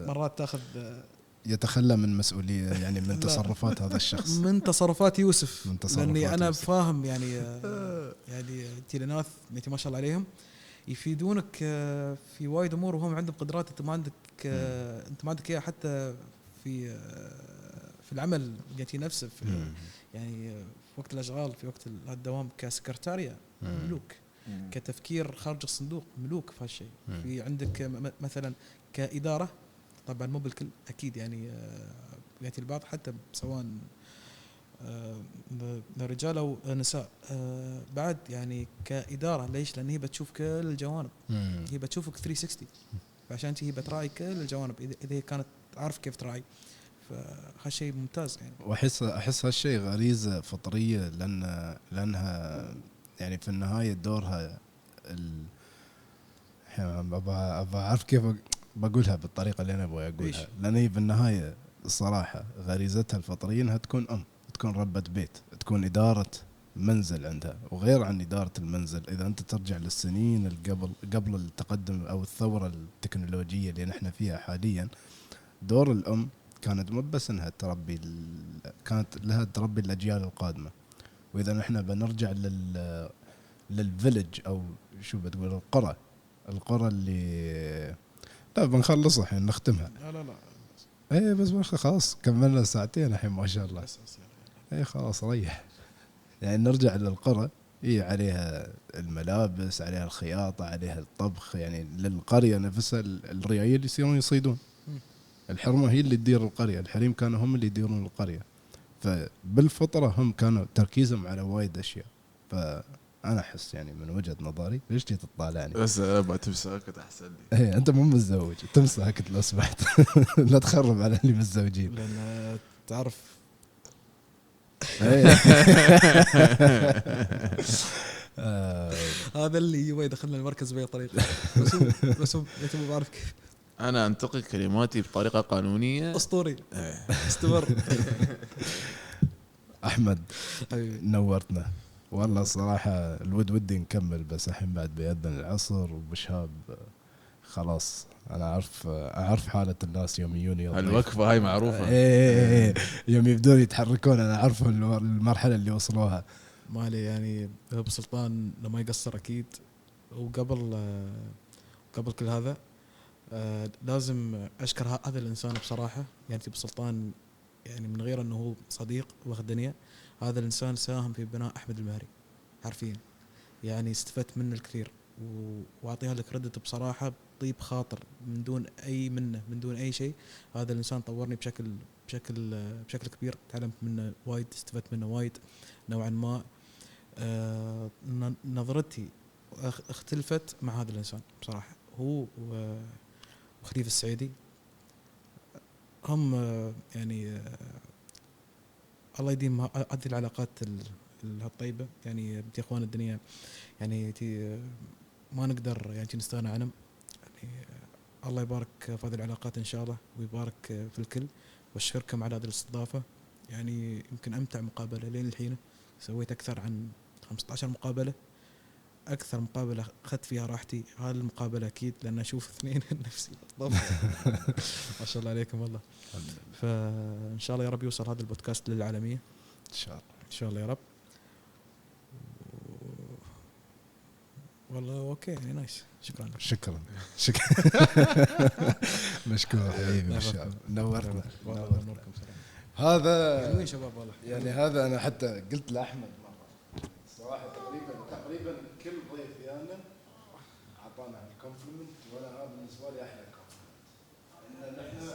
مرات تاخذ يتخلى من مسؤولية يعني من تصرفات هذا الشخص، من تصرفات يوسف، من تصرفات لاني انا يوسف. فاهم يعني انت الاناث انت ما شاء الله عليهم يفيدونك في وايد امور، وهم عندهم قدرات انت ما عندك، انت ما عندك اياها حتى في العمل انت نفسه في يعني في وقت الاشغال، في وقت الدوام كسكرتاريا ملوك، كتفكير خارج الصندوق ملوك في هالشيء. في عندك مثلا كإدارة، طبعا مو بالكل أكيد يعني يأتي البعض حتى سواء رجال أو نساء بعد يعني كإدارة. ليش؟ لأن هي بتشوف كل الجوانب، هي بتشوفك 360، فعشان هي بتراعي كل الجوانب إذا هي كانت عارف كيف تراعي، فهالشيء ممتاز يعني. وأحس هالشيء غريزة فطرية، لأنها يعني في النهاية دورها أبغى أعرف كيف بقولها بالطريقة اللي أنا أبغى أقولها، لأن هي بالنهاية الصراحة غريزتها الفطرية أنها تكون تكون ربة بيت، تكون إدارة منزل عندها. وغير عن إدارة المنزل، إذا أنت ترجع للسنين قبل التقدم أو الثورة التكنولوجية اللي نحن فيها حاليا، دور الأم كانت مو بس أنها كانت لها تربي الأجيال القادمة. وإذا نحن بنرجع للفيلج أو شو بتقول القرى اللي لا بنخلصها الحين نختمها. لا ايه بس خلاص كملنا ساعتين الحين ما شاء الله. ايه خلاص ريح. يعني نرجع للقرى، عليها الملابس، عليها الخياطة، عليها الطبخ. يعني للقرية نفسها الريايل اللي يصيرون يصيدون، الحرمة هي اللي تدير القرية، الحريم كانوا هم اللي يديرون القرية. فبالفطرة هم كانوا تركيزهم على وايد أشياء. فأنا أحس يعني من وجهة نظري، ليش تي تطالعني؟ بس أبغى تمسكت أحسن لي. إيه أنت مو متزوج، تمسكت لو سمحت. لا تخرب على اللي متزوجين. لأن تعرف هذا اللي يبغى يدخلنا المركز بأي طريقة، بس ما بعرف كيف. أنا أنتقي كلماتي بطريقة قانونية أسطوري. استمر. أحمد نورتنا والله الصراحة. ودي نكمل بس الحين بعد بيأذن العصر وبشهاب خلاص. أنا أعرف حالة الناس يوم يجوني الوقفة هاي معروفة. إيه يوم يبدون يتحركون أنا أعرف المرحلة اللي وصلوها. مالي يعني أبو سلطان لما يقصر أكيد. وقبل كل هذا لازم أشكر هذا الإنسان بصراحة. يعني أبو سلطان يعني من غير أنه هو صديق وخدنية، هذا الإنسان ساهم في بناء أحمد المهري حرفيا. يعني استفدت منه الكثير وأعطيها لك ردة بصراحة طيب خاطر، من دون أي منه، من دون أي شيء. هذا الإنسان طورني بشكل كبير، تعلمت منه وايد، استفدت منه وايد نوعا ما. نظرتي اختلفت مع هذا الإنسان بصراحة. هو وخليفة السعيدي هم يعني الله يديم هذه العلاقات الطيبة. يعني يا اخوان الدنيا يعني ما نقدر يعني نستغنى عنهم. يعني الله يبارك في هذه العلاقات ان شاء الله، ويبارك في الكل. واشكركم على هذه الاستضافة. يعني يمكن امتع مقابلة لين الحين، سويت اكثر عن 15 مقابلة. اكثر مقابلة اخذت فيها راحتي هذه المقابلة اكيد، لان اشوف اثنين نفسي ما شاء الله عليكم والله. فان شاء الله يا رب يوصل هذا البودكاست للعالمية إن شاء الله. إن شاء الله يا رب. والله اوكي يعني نايس، شكرا. شكرا مشكور حبيبي بالشعب، نورتنا. والله نوركم سلام. هذا حلوين شباب والله. يعني هذا انا حتى قلت لاحمد مره صراحه تقريبا كل ضيف يانا اعطانا الكومبلمنت، وانا هذا بالنسبه لي احلى كومبلمنت، ان احنا